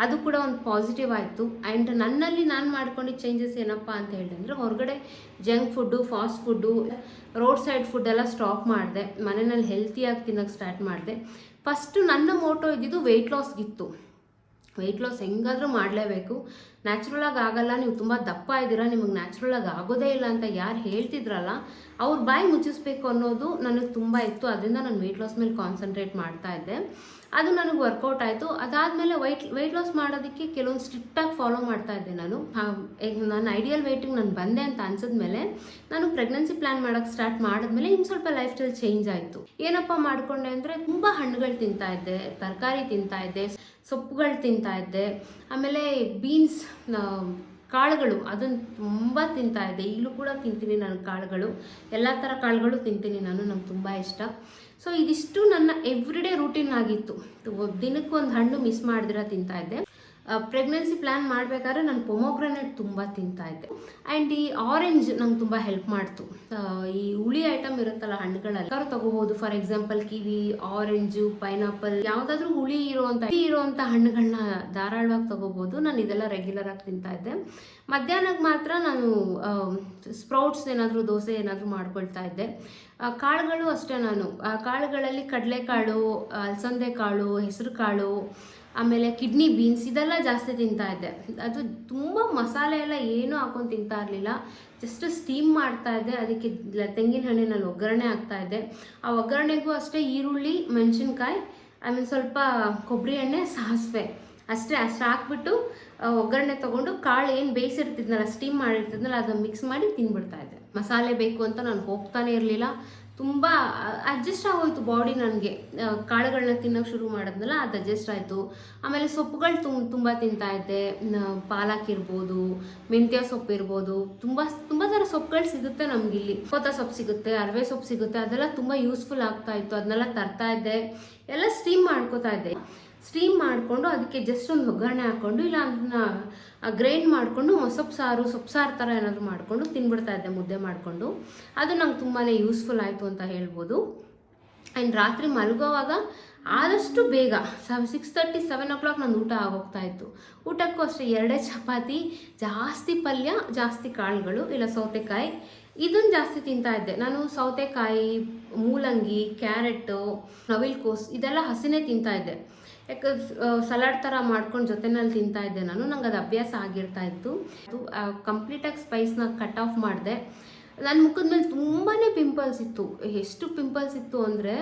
ಅದು ಕೂಡ ಒಂದು ಪಾಸಿಟಿವ್ ಆಯಿತು. ಆ್ಯಂಡ್ ನನ್ನಲ್ಲಿ ನಾನು ಮಾಡ್ಕೊಂಡಿದ್ದ ಚೇಂಜಸ್ ಏನಪ್ಪ ಅಂತ ಹೇಳಿದ್ರೆ, ಹೊರಗಡೆ junk food, fast food, road side food ಎಲ್ಲ ಸ್ಟಾಪ್ ಮಾಡಿದೆ. ಮನೆಯಲ್ಲಿ ಹೆಲ್ತಿಯಾಗಿ ತಿನ್ನೋಕ್ಕೆ ಸ್ಟಾರ್ಟ್ ಮಾಡಿದೆ. ಫಸ್ಟು ನನ್ನ ಮೋಟೋ ಇದ್ದಿದ್ದು ವೆಯ್ಟ್ ಲಾಸ್ಗಿತ್ತು. ವೆಯ್ಟ್ ಲಾಸ್ ಹೆಂಗಾದರೂ ಮಾಡಲೇಬೇಕು, ನ್ಯಾಚುರಲಾಗಿ ಆಗಲ್ಲ, ನೀವು ತುಂಬ ದಪ್ಪ ಇದ್ದೀರಾ, ನಿಮಗೆ ನ್ಯಾಚುರಲಾಗಿ ಆಗೋದೇ ಇಲ್ಲ ಅಂತ ಯಾರು ಹೇಳ್ತಿದ್ರಲ್ಲ ಅವ್ರ ಬಾಯಿ ಮುಚ್ಚಿಸ್ಬೇಕು ಅನ್ನೋದು ನನಗೆ ತುಂಬ ಇತ್ತು. ಅದರಿಂದ ನಾನು ವೆಯ್ಟ್ ಲಾಸ್ ಮೇಲೆ ಕಾನ್ಸಂಟ್ರೇಟ್ ಮಾಡ್ತಾ ಇದ್ದೆ. ಅದು ನನಗೆ ವರ್ಕೌಟ್ ಆಯಿತು. ಅದಾದಮೇಲೆ ವೆಯ್ಟ್ ಲಾಸ್ ಮಾಡೋದಕ್ಕೆ ಕೆಲವೊಂದು ಸ್ಟ್ರಿಕ್ಟಾಗಿ ಫಾಲೋ ಮಾಡ್ತಾ ಇದ್ದೆ ನಾನು. ನನ್ನ ಐಡಿಯಲ್ ವೆಯ್ಟಿಗೆ ನಾನು ಬಂದೆ ಅಂತ ಅನ್ಸಿದ್ಮೇಲೆ ನಾನು ಪ್ರೆಗ್ನೆನ್ಸಿ ಪ್ಲ್ಯಾನ್ ಮಾಡೋಕ್ಕೆ ಸ್ಟಾರ್ಟ್ ಮಾಡಿದ್ಮೇಲೆ ಇನ್ನು ಸ್ವಲ್ಪ ಲೈಫ್ ಸ್ಟೈಲ್ ಚೇಂಜ್ ಆಯಿತು. ಏನಪ್ಪ ಮಾಡಿಕೊಂಡೆ ಅಂದರೆ, ತುಂಬ ಹಣ್ಣುಗಳು ತಿಂತಾ ಇದ್ದೆ, ತರಕಾರಿ ತಿಂತಾ ಇದ್ದೆ, ಸೊಪ್ಪುಗಳು ತಿಂತಾ ಇದ್ದೆ. ಆಮೇಲೆ ಬೀನ್ಸ್, ಕಾಳುಗಳು ಅದನ್ನು ತುಂಬ ತಿಂತಾಯಿದ್ದೆ. ಈಗಲೂ ಕೂಡ ತಿಂತೀನಿ ನಾನು ಕಾಳುಗಳು, ಎಲ್ಲ ಥರ ಕಾಳುಗಳು ತಿಂತೀನಿ ನಾನು, ನಂಗೆ ತುಂಬ ಇಷ್ಟ. ಸೊ ಇದಿಷ್ಟು ನನ್ನ ಎವ್ರಿಡೇ ರೂಟೀನ್ ಆಗಿತ್ತು. ದಿನಕ್ಕೆ ಒಂದು ಹಣ್ಣು ಮಿಸ್ ಮಾಡಿದಿರ ತಿಂತಾಯಿದ್ದೆ. ಪ್ರೆಗ್ನೆನ್ಸಿ ಪ್ಲ್ಯಾನ್ ಮಾಡಬೇಕಾದ್ರೆ ನಾನು ಪೊಮೊಗ್ರನೇಟ್ ತುಂಬ ತಿಂತಾಯಿದ್ದೆ. ಆ್ಯಂಡ್ ಈ ಆರೆಂಜ್ ನಂಗೆ ತುಂಬ ಹೆಲ್ಪ್ ಮಾಡ್ತು. ಈ ಹುಳಿ ಐಟಮ್ ಇರುತ್ತಲ್ಲ ಹಣ್ಣುಗಳಲ್ಲಿ ತೊಗೋಬೋದು. For example kiwi, orange, pineapple, ಯಾವುದಾದ್ರೂ ಹುಳಿ ಇರೋವಂಥ ಹಣ್ಣುಗಳನ್ನ ಧಾರಾಳವಾಗಿ ತೊಗೋಬೋದು. ನಾನು ಇದೆಲ್ಲ ರೆಗ್ಯುಲರಾಗಿ ತಿಂತಾಯಿದ್ದೆ. ಮಧ್ಯಾಹ್ನಕ್ಕೆ ಮಾತ್ರ ನಾನು ಸ್ಪ್ರೌಟ್ಸ್ ಏನಾದರೂ, ದೋಸೆ ಏನಾದರೂ ಮಾಡ್ಕೊಳ್ತಾ ಇದ್ದೆ. ಕಾಳುಗಳು ಅಷ್ಟೇ, ನಾನು ಕಾಳುಗಳಲ್ಲಿ ಕಡಲೆಕಾಳು, ಅಲಸಂದೆ ಕಾಳು, ಹೆಸರು ಕಾಳು, ಆಮೇಲೆ ಕಿಡ್ನಿ ಬೀನ್ಸ್ ಇದೆಲ್ಲ ಜಾಸ್ತಿ ತಿಂತಾ ಇದ್ದೆ. ಅದು ತುಂಬ ಮಸಾಲೆ ಎಲ್ಲ ಏನೂ ಹಾಕೊಂಡು ತಿಂತಾ ಇರಲಿಲ್ಲ. ಜಸ್ಟ್ ಸ್ಟೀಮ್ ಮಾಡ್ತಾ ಇದ್ದೆ. ಅದಕ್ಕೆ ತೆಂಗಿನ ಹಣ್ಣಿನಲ್ಲಿ ಒಗ್ಗರಣೆ ಹಾಕ್ತಾ ಇದ್ದೆ. ಆ ಒಗ್ಗರಣೆಗೂ ಅಷ್ಟೇ ಈರುಳ್ಳಿ, ಮೆಣಸಿನ್ಕಾಯಿ, ಆಮೇಲೆ ಸ್ವಲ್ಪ ಕೊಬ್ಬರಿ ಎಣ್ಣೆ, ಸಾಸಿವೆ ಅಷ್ಟು ಹಾಕ್ಬಿಟ್ಟು ಒಗ್ಗರಣೆ ತೊಗೊಂಡು ಕಾಳು ಏನು ಬೇಯಿಸಿರ್ತಿದ್ನಲ್ಲ, ಸ್ಟೀಮ್ ಮಾಡಿರ್ತಿದ್ನಲ್ಲ, ಅದನ್ನು ಮಿಕ್ಸ್ ಮಾಡಿ ತಿಂದ್ಬಿಡ್ತಾ ಇದ್ದೆ. ಮಸಾಲೆ ಬೇಕು ಅಂತ ನಾನು ಹೋಗ್ತಾನೆ ಇರಲಿಲ್ಲ. ತುಂಬ ಅಡ್ಜಸ್ಟ್ ಆಗೋಯ್ತು ಬಾಡಿ ನನಗೆ. ಕಾಳುಗಳನ್ನ ತಿನ್ನೋಕೆ ಶುರು ಮಾಡಿದ್ನಲ್ಲ, ಅದು ಅಡ್ಜಸ್ಟ್ ಆಯಿತು. ಆಮೇಲೆ ಸೊಪ್ಪುಗಳು ತುಂಬ ತಿಂತಾಯಿದ್ದೆ. ಪಾಲಕ್ ಇರ್ಬೋದು, ಮೆಂತ್ಯ ಸೊಪ್ಪು ಇರ್ಬೋದು, ತುಂಬ ಥರ ಸೊಪ್ಪುಗಳು ಸಿಗುತ್ತೆ ನಮಗಿಲ್ಲಿ. ಕೊತ್ತ ಸೊಪ್ಪು ಸಿಗುತ್ತೆ, ಅರವೆ ಸೊಪ್ಪು ಸಿಗುತ್ತೆ, ಅದೆಲ್ಲ ತುಂಬ ಯೂಸ್ಫುಲ್ ಆಗ್ತಾಯಿತ್ತು. ಅದನ್ನೆಲ್ಲ ತರ್ತಾಯಿದ್ದೆ. ಎಲ್ಲ ಸ್ಟೀಮ್ ಮಾಡ್ಕೋತಾ ಇದ್ದೆ. ಸ್ಟೀಮ್ ಮಾಡಿಕೊಂಡು ಅದಕ್ಕೆ ಜಸ್ಟ್ ಒಂದು ಒಗ್ಗರಣೆ ಹಾಕ್ಕೊಂಡು, ಇಲ್ಲ ಅದನ್ನ ಗ್ರೈಂಡ್ ಮಾಡಿಕೊಂಡು ಸೊಪ್ಪು ಸಾರು ಥರ ಏನಾದರೂ ಮಾಡಿಕೊಂಡು ತಿನ್ಬಿಡ್ತಾ ಇದ್ದೆ, ಮುದ್ದೆ ಮಾಡಿಕೊಂಡು. ಅದು ನಂಗೆ ತುಂಬಾ ಯೂಸ್ಫುಲ್ ಆಯಿತು ಅಂತ ಹೇಳ್ಬೋದು. ಆ್ಯಂಡ್ ರಾತ್ರಿ ಮಲಗೋವಾಗ ಆದಷ್ಟು ಬೇಗ 6:30, 7 o'clock ನನ್ನ ಊಟ ಆಗೋಗ್ತಾ ಇತ್ತು. ಊಟಕ್ಕೂ ಅಷ್ಟೇ 2 ಚಪಾತಿ, ಜಾಸ್ತಿ ಪಲ್ಯ, ಜಾಸ್ತಿ ಕಾಳುಗಳು, ಇಲ್ಲ ಸೌತೆಕಾಯಿ, ಇದನ್ನು ಜಾಸ್ತಿ ತಿಂತಾ ಇದ್ದೆ ನಾನು. ಸೌತೆಕಾಯಿ, ಮೂಲಂಗಿ, ಕ್ಯಾರೆಟು, ನವಿಲ್ಕೋಸು ಇದೆಲ್ಲ ಹಸಿನೇ ತಿಂತಾ ಇದ್ದೆ. ಯಾಕಂದ್ರೆ ಸಲಾಡ್ ಥರ ಮಾಡ್ಕೊಂಡು ಜೊತೆನಲ್ಲಿ ತಿಂತಾ ಇದ್ದೆ ನಾನು. ನಂಗೆ ಅದು ಅಭ್ಯಾಸ ಆಗಿರ್ತಾ ಇತ್ತು. ಕಂಪ್ಲೀಟಾಗಿ ಸ್ಪೈಸ್ನ ಕಟ್ ಆಫ್ ಮಾಡಿದೆ. ನನ್ನ ಮುಖದ ಮೇಲೆ ತುಂಬಾ ಪಿಂಪಲ್ಸ್ ಇತ್ತು. ಎಷ್ಟು ಪಿಂಪಲ್ಸ್ ಇತ್ತು ಅಂದರೆ,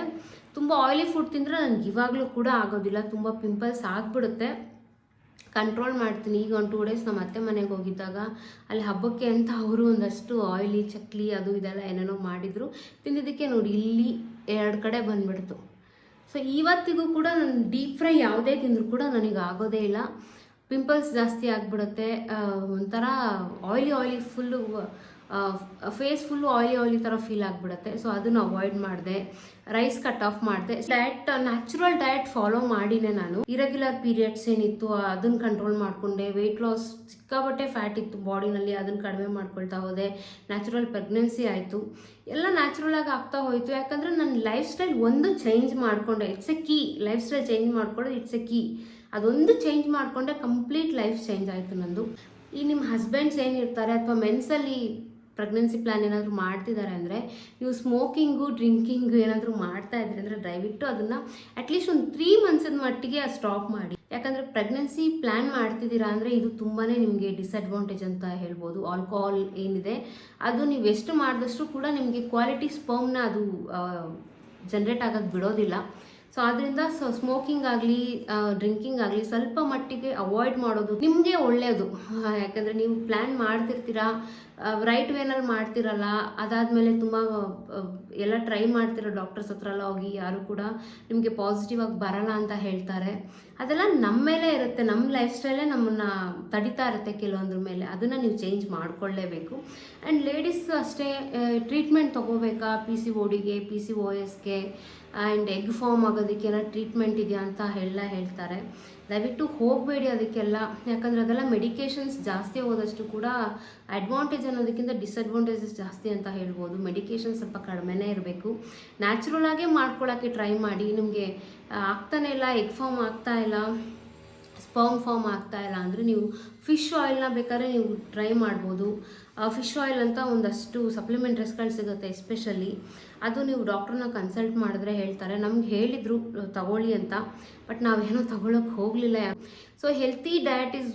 ತುಂಬ ಆಯಿಲಿ ಫುಡ್ ತಿಂದರೆ ನನಗೆ ಇವಾಗಲೂ ಕೂಡ ಆಗೋದಿಲ್ಲ, ತುಂಬ ಪಿಂಪಲ್ಸ್ ಆಗಿಬಿಡುತ್ತೆ. ಕಂಟ್ರೋಲ್ ಮಾಡ್ತೀನಿ. ಈಗ ಒಂದು 2 days ನಮ್ಮ ಅತ್ತೆ ಮನೆಗೆ ಹೋಗಿದ್ದಾಗ ಅಲ್ಲಿ ಹಬ್ಬಕ್ಕೆ ಅಂತ ಅವರು ಒಂದಷ್ಟು ಆಯಿಲಿ ಚಕ್ಲಿ ಅದು ಇದೆಲ್ಲ ಏನೇನೋ ಮಾಡಿದರು. ತಿಂದಿದ್ದಕ್ಕೆ ನೋಡಿ ಇಲ್ಲಿ 2 ಕಡೆ ಬಂದುಬಿಡ್ತು. ಸೊ ಇವತ್ತಿಗೂ ಕೂಡ ನಾನು ಡೀಪ್ ಫ್ರೈ ಯಾವುದೇ ತಿಂದರೂ ಕೂಡ ನನಗೆ ಆಗೋದೇ ಇಲ್ಲ. ಪಿಂಪಲ್ಸ್ ಜಾಸ್ತಿ ಆಗಿಬಿಡುತ್ತೆ. ಒಂಥರ oily full face full oily ಥರ ಫೀಲ್ ಆಗಿಬಿಡುತ್ತೆ. ಸೊ ಅದನ್ನು ಅವಾಯ್ಡ್ ಮಾಡಿದೆ. ರೈಸ್ ಕಟ್ ಆಫ್ ಮಾಡಿದೆ. ನ್ಯಾಚುರಲ್ ಡಯಟ್ ಫಾಲೋ ಮಾಡಿನೇ ನಾನು. ಇರೆಗ್ಯುಲರ್ ಪೀರಿಯಡ್ಸ್ ಏನಿತ್ತು ಅದನ್ನು ಕಂಟ್ರೋಲ್ ಮಾಡಿಕೊಂಡೆ. ವೆಯ್ಟ್ ಲಾಸ್, ಸಿಕ್ಕಾಬಟ್ಟೆ ಫ್ಯಾಟ್ ಇತ್ತು ಬಾಡಿನಲ್ಲಿ, ಅದನ್ನು ಕಡಿಮೆ ಮಾಡ್ಕೊಳ್ತಾ ಹೋದೆ. ನ್ಯಾಚುರಲ್ ಪ್ರೆಗ್ನೆನ್ಸಿ ಆಯಿತು. ಎಲ್ಲ ನ್ಯಾಚುರಲಾಗಿ ಆಗ್ತಾ ಹೋಯಿತು. ಯಾಕಂದರೆ ನನ್ನ ಲೈಫ್ ಸ್ಟೈಲ್ ಒಂದು ಚೇಂಜ್ ಮಾಡಿಕೊಂಡೆ. It's A key. Life style change ಮಾಡ್ಕೊಳ್ಳೋದು ಇಟ್ಸ್ ಎ ಕೀ. ಅದೊಂದು ಚೇಂಜ್ ಮಾಡಿಕೊಂಡೆ ಕಂಪ್ಲೀಟ್ ಲೈಫ್ ಚೇಂಜ್ ಆಯಿತು ನಂದು. ಈ ನಿಮ್ಮ ಹಸ್ಬೆಂಡ್ಸ್ ಏನಿರ್ತಾರೆ ಅಥವಾ ಮೆನ್ಸಲ್ಲಿ ಪ್ರೆಗ್ನೆನ್ಸಿ ಪ್ಲ್ಯಾನ್ ಏನಾದರೂ ಮಾಡ್ತಿದ್ದಾರೆ ಅಂದರೆ, ನೀವು ಸ್ಮೋಕಿಂಗು, ಡ್ರಿಂಕಿಂಗು ಏನಾದರೂ ಮಾಡ್ತಾ ಇದ್ರಿ ಅಂದರೆ ದಯವಿಟ್ಟು ಅದನ್ನು ಅಟ್ಲೀಸ್ಟ್ ಒಂದು 3 months ಮಟ್ಟಿಗೆ ಸ್ಟಾಪ್ ಮಾಡಿ. ಯಾಕಂದರೆ ಪ್ರೆಗ್ನೆನ್ಸಿ ಪ್ಲ್ಯಾನ್ ಮಾಡ್ತಿದ್ದೀರಾ ಅಂದರೆ ಇದು ತುಂಬಾ ನಿಮಗೆ ಡಿಸ್ಅಡ್ವಾಂಟೇಜ್ ಅಂತ ಹೇಳ್ಬೋದು. ಆಲ್ಕೋಹಾಲ್ ಏನಿದೆ ಅದು ನೀವು ಎಷ್ಟು ಮಾಡಿದಷ್ಟು ಕೂಡ ನಿಮಗೆ ಕ್ವಾಲಿಟಿ ಸ್ಪರ್ಮ್ನ ಅದು ಜನ್ರೇಟ್ ಆಗೋಕ್ಕೆ ಬಿಡೋದಿಲ್ಲ. ಸೊ ಅದರಿಂದ ಸ್ಮೋಕಿಂಗ್ ಆಗಲಿ, ಡ್ರಿಂಕಿಂಗ್ ಆಗಲಿ ಸ್ವಲ್ಪ ಮಟ್ಟಿಗೆ ಅವಾಯ್ಡ್ ಮಾಡೋದು ನಿಮಗೆ ಒಳ್ಳೆಯದು. ಯಾಕಂದರೆ ನೀವು ಪ್ಲ್ಯಾನ್ ಮಾಡ್ತಿರ್ತೀರಾ, ರೈಟ್ ವೇನಲ್ಲಿ ಮಾಡ್ತಿರಲ್ಲ. ಅದಾದಮೇಲೆ ತುಂಬ ಎಲ್ಲ ಟ್ರೈ ಮಾಡ್ತಿರೋ ಡಾಕ್ಟರ್ಸ್ ಹತ್ರ ಎಲ್ಲ ಹೋಗಿ ಯಾರು ಕೂಡ ನಿಮಗೆ ಪಾಸಿಟಿವ್ ಆಗಿ ಬರಲ್ಲ ಅಂತ ಹೇಳ್ತಾರೆ. ಅದೆಲ್ಲ ನಮ್ಮ ಮೇಲೆ ಇರುತ್ತೆ. ನಮ್ಮ ಲೈಫ್ ಸ್ಟೈಲೇ ನಮ್ಮನ್ನು ತಡಿತಾ ಇರುತ್ತೆ ಕೆಲವೊಂದ್ರ ಮೇಲೆ. ಅದನ್ನು ನೀವು ಚೇಂಜ್ ಮಾಡ್ಕೊಳ್ಳೇಬೇಕು. ಆ್ಯಂಡ್ ಲೇಡೀಸ್ ಅಷ್ಟೇ, ಟ್ರೀಟ್ಮೆಂಟ್ ತೊಗೋಬೇಕಾ PCODಗೆ, PCOSಗೆ ಆ್ಯಂಡ್ ಎಗ್ ಫಾರ್ಮ್ ಆಗೋದಕ್ಕೆ ಏನೋ ಟ್ರೀಟ್ಮೆಂಟ್ ಇದೆಯಾ ಅಂತ ಹೇಳ್ತಾರೆ. ದಯವಿಟ್ಟು ಹೋಗಬೇಡಿ ಅದಕ್ಕೆಲ್ಲ. ಯಾಕಂದರೆ ಅದೆಲ್ಲ ಮೆಡಿಕೇಷನ್ಸ್ ಜಾಸ್ತಿ ಹೋದಷ್ಟು ಕೂಡ ಅಡ್ವಾಂಟೇಜ್ ಅನ್ನೋದಕ್ಕಿಂತ ಡಿಸ್ಅಡ್ವಾಂಟೇಜಸ್ ಜಾಸ್ತಿ ಅಂತ ಹೇಳ್ಬೋದು. ಮೆಡಿಕೇಷನ್ ಸ್ವಲ್ಪ ಕಡಿಮೆನೇ ಇರಬೇಕು. ನ್ಯಾಚುರಲಾಗೇ ಮಾಡ್ಕೊಳ್ಳೋಕ್ಕೆ ಟ್ರೈ ಮಾಡಿ. ನಿಮಗೆ ಆಗ್ತಾನೆ ಇಲ್ಲ, ಎಗ್ ಫಾರ್ಮ್ ಆಗ್ತಾ ಇಲ್ಲ, ಸ್ಪರ್ಮ್ ಫಾರ್ಮ್ ಆಗ್ತಾ ಇಲ್ಲ ಅಂದರೆ ನೀವು ಫಿಶ್ ಆಯಿಲ್ನ ಬೇಕಾದ್ರೆ ನೀವು ಟ್ರೈ ಮಾಡ್ಬೋದು. ಫಿಶ್ ಆಯಿಲ್ ಅಂತ ಒಂದಷ್ಟು ಸಪ್ಲಿಮೆಂಟರೀಸ್ಗಳು ಸಿಗುತ್ತೆ ಎಸ್ಪೆಷಲಿ. ಅದು ನೀವು ಡಾಕ್ಟ್ರನ್ನ ಕನ್ಸಲ್ಟ್ ಮಾಡಿದ್ರೆ ಹೇಳ್ತಾರೆ. ನಮ್ಗೆ ಹೇಳಿದರು ತಗೊಳ್ಳಿ ಅಂತ, ಬಟ್ ನಾವೇನೋ ತಗೊಳ್ಳೋಕೆ ಹೋಗಲಿಲ್ಲ. ಸೊ ಹೆಲ್ತಿ ಡಯಟ್ ಈಸ್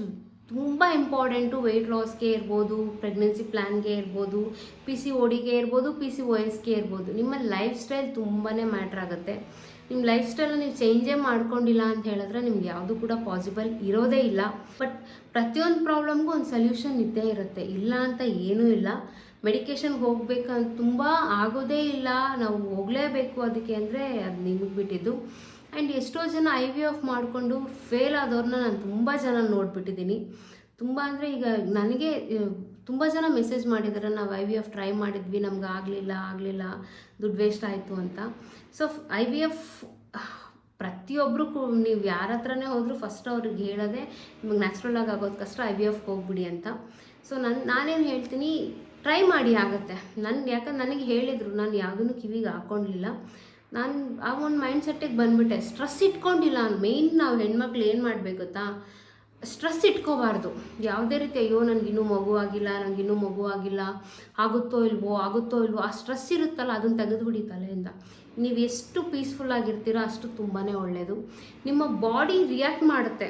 ತುಂಬ ಇಂಪಾರ್ಟೆಂಟು. ವೆಯ್ಟ್ ಲಾಸ್ಗೆ ಇರ್ಬೋದು, ಪ್ರೆಗ್ನೆನ್ಸಿ ಪ್ಲ್ಯಾನ್ಗೆ ಇರ್ಬೋದು, PCODಗೆ ಇರ್ಬೋದು, PCOSಗೆ ಇರ್ಬೋದು. ನಿಮ್ಮ ಲೈಫ್ ಸ್ಟೈಲ್ ತುಂಬಾ ಮ್ಯಾಟ್ರ್ ಆಗುತ್ತೆ. ನಿಮ್ಮ ಲೈಫ್ ಸ್ಟೈಲನ್ನು ನೀವು ಚೇಂಜೇ ಮಾಡ್ಕೊಂಡಿಲ್ಲ ಅಂತ ಹೇಳಿದ್ರೆ ನಿಮ್ಗೆ ಯಾವುದು ಕೂಡ ಪಾಸಿಬಲ್ ಇರೋದೇ ಇಲ್ಲ. ಬಟ್ ಪ್ರತಿಯೊಂದು ಪ್ರಾಬ್ಲಮ್ಗೂ ಒಂದು ಸೊಲ್ಯೂಷನ್ ಇದ್ದೇ ಇರುತ್ತೆ, ಇಲ್ಲ ಅಂತ ಏನೂ ಇಲ್ಲ. ಮೆಡಿಕೇಷನ್ಗೆ ಹೋಗ್ಬೇಕಂತ ತುಂಬ ಆಗೋದೇ ಇಲ್ಲ, ನಾವು ಹೋಗಲೇಬೇಕು ಅದಕ್ಕೆ ಅಂದರೆ ಅದು ನಿಮಗೆ ಬಿಟ್ಟಿದ್ದು. ಆ್ಯಂಡ್ ಎಷ್ಟೋ ಜನ IVF ಮಾಡಿಕೊಂಡು ಫೇಲ್ ಆದವ್ರನ್ನ ನಾನು ತುಂಬ ಜನ ನೋಡಿಬಿಟ್ಟಿದ್ದೀನಿ. ತುಂಬ ಅಂದರೆ ಈಗ ನನಗೆ ತುಂಬ ಜನ ಮೆಸೇಜ್ ಮಾಡಿದ್ದಾರೆ, ನಾವು IVF ಟ್ರೈ ಮಾಡಿದ್ವಿ, ನಮ್ಗೆ ಆಗಲಿಲ್ಲ, ದುಡ್ಡು ವೇಸ್ಟ್ ಆಯಿತು ಅಂತ. ಸೊ IVF ಪ್ರತಿಯೊಬ್ಬರು ನೀವು ಯಾರ ಹತ್ರನೇ ಹೋದರೂ ಫಸ್ಟ್ ಅವ್ರಿಗೆ ಹೇಳೋದೆ ನಿಮಗೆ ನ್ಯಾಚುರಲ್ ಆಗೋದು ಕಷ್ಟ, IVF ಹೋಗ್ಬಿಡಿ ಅಂತ. ಸೊ ನಾನೇನು ಹೇಳ್ತೀನಿ, ಟ್ರೈ ಮಾಡಿ ಆಗುತ್ತೆ. ಯಾಕಂದ್ರೆ ನನಗೆ ಹೇಳಿದರು, ನಾನು ಯಾವುದನ್ನು ಕಿವಿಗೆ ಹಾಕ್ಕೊಂಡಿಲ್ಲ. ನಾನು ಆ ಒಂದು ಮೈಂಡ್ ಸೆಟ್ಟಿಗೆ ಬಂದುಬಿಟ್ಟೆ, ಸ್ಟ್ರೆಸ್ ಇಟ್ಕೊಂಡಿಲ್ಲ. ಮೇಯ್ನ್ ನಾವು ಹೆಣ್ಮಕ್ಳು ಏನು ಮಾಡಬೇಕು ಗೊತ್ತಾ, ಸ್ಟ್ರೆಸ್ ಇಟ್ಕೋಬಾರ್ದು. ಯಾವುದೇ ರೀತಿ ಅಯ್ಯೋ ನನಗಿನ್ನೂ ಮಗು ಆಗಿಲ್ಲ, ಆಗುತ್ತೋ ಇಲ್ವೋ, ಆ ಸ್ಟ್ರೆಸ್ ಇರುತ್ತಲ್ಲ ಅದನ್ನು ತೆಗೆದುಬಿಡಿ ತಲೆಯಿಂದ. ನೀವು ಎಷ್ಟು ಪೀಸ್ಫುಲ್ಲಾಗಿರ್ತೀರೋ ಅಷ್ಟು ತುಂಬಾ ಒಳ್ಳೆಯದು. ನಿಮ್ಮ ಬಾಡಿ ರಿಯಾಕ್ಟ್ ಮಾಡುತ್ತೆ.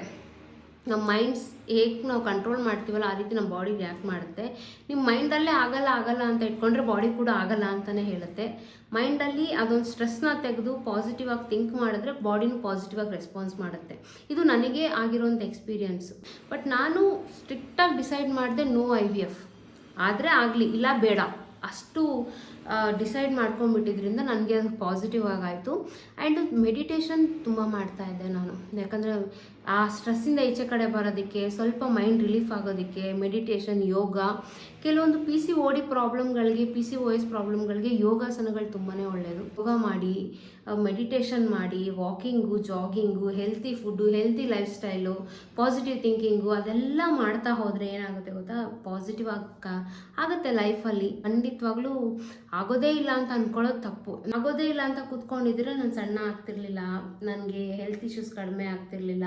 ನಮ್ಮ ಮೈಂಡ್ಸ್ ಹೇಗೆ ನಾವು ಕಂಟ್ರೋಲ್ ಮಾಡ್ತೀವಲ್ಲ ಆ ರೀತಿ ನಮ್ಮ ಬಾಡಿ ರಿಯಾಕ್ಟ್ ಮಾಡುತ್ತೆ. ನಿಮ್ಮ ಮೈಂಡಲ್ಲೇ ಆಗಲ್ಲ ಅಂತ ಇಟ್ಕೊಂಡ್ರೆ ಬಾಡಿ ಕೂಡ ಆಗಲ್ಲ ಅಂತಲೇ ಹೇಳುತ್ತೆ. ಮೈಂಡಲ್ಲಿ ಅದೊಂದು ಸ್ಟ್ರೆಸ್ನ ತೆಗೆದು ಪಾಸಿಟಿವ್ ಆಗಿ ಥಿಂಕ್ ಮಾಡಿದ್ರೆ ಬಾಡಿನೂ ಪಾಸಿಟಿವ್ ಆಗಿ ರೆಸ್ಪಾನ್ಸ್ ಮಾಡುತ್ತೆ. ಇದು ನನಗೆ ಆಗಿರೋಂಥ ಎಕ್ಸ್ಪೀರಿಯನ್ಸು. ಬಟ್ ನಾನು ಸ್ಟ್ರಿಕ್ಟಾಗಿ ಡಿಸೈಡ್ ಮಾಡಿದೆ ನೋ IVF, ಆದರೆ ಆಗಲಿ ಇಲ್ಲ ಬೇಡ ಅಷ್ಟು ಡಿಸೈಡ್ ಮಾಡ್ಕೊಂಡ್ಬಿಟ್ಟಿದ್ರಿಂದ ನನಗೆ ಅದು ಪಾಸಿಟಿವ್ ಆಗಾಯಿತು. ಆ್ಯಂಡ್ ಮೆಡಿಟೇಷನ್ ತುಂಬ ಮಾಡ್ತಾಯಿದ್ದೆ ನಾನು, ಯಾಕಂದರೆ ಆ ಸ್ಟ್ರೆಸ್ಸಿಂದ ಈಚೆ ಕಡೆ ಬರೋದಕ್ಕೆ, ಸ್ವಲ್ಪ ಮೈಂಡ್ ರಿಲೀಫ್ ಆಗೋದಕ್ಕೆ ಮೆಡಿಟೇಷನ್, ಯೋಗ, ಕೆಲವೊಂದು PCOD ಪ್ರಾಬ್ಲಮ್ಗಳಿಗೆ, PCOS ಪ್ರಾಬ್ಲಮ್ಗಳಿಗೆ ಯೋಗಾಸನಗಳು ತುಂಬಾ ಒಳ್ಳೆಯದು. ಯೋಗ ಮಾಡಿ, ಮೆಡಿಟೇಷನ್ ಮಾಡಿ, walking, jogging, healthy food, healthy life style, positive thinking ಅದೆಲ್ಲ ಮಾಡ್ತಾ ಹೋದರೆ ಏನಾಗುತ್ತೆ ಗೊತ್ತಾ, ಪಾಸಿಟಿವ್ ಆಗುತ್ತೆ ಲೈಫಲ್ಲಿ. ಖಂಡಿತವಾಗ್ಲೂ ಆಗೋದೇ ಇಲ್ಲ ಅಂತ ಅಂದ್ಕೊಳ್ಳೋದು ತಪ್ಪು. ಆಗೋದೇ ಇಲ್ಲ ಅಂತ ಕೂತ್ಕೊಂಡಿದ್ರೆ ನಾನು ಸಣ್ಣ ಆಗ್ತಿರ್ಲಿಲ್ಲ, ನನಗೆ ಹೆಲ್ತ್ ಇಶ್ಯೂಸ್ ಕಡಿಮೆ ಆಗ್ತಿರ್ಲಿಲ್ಲ,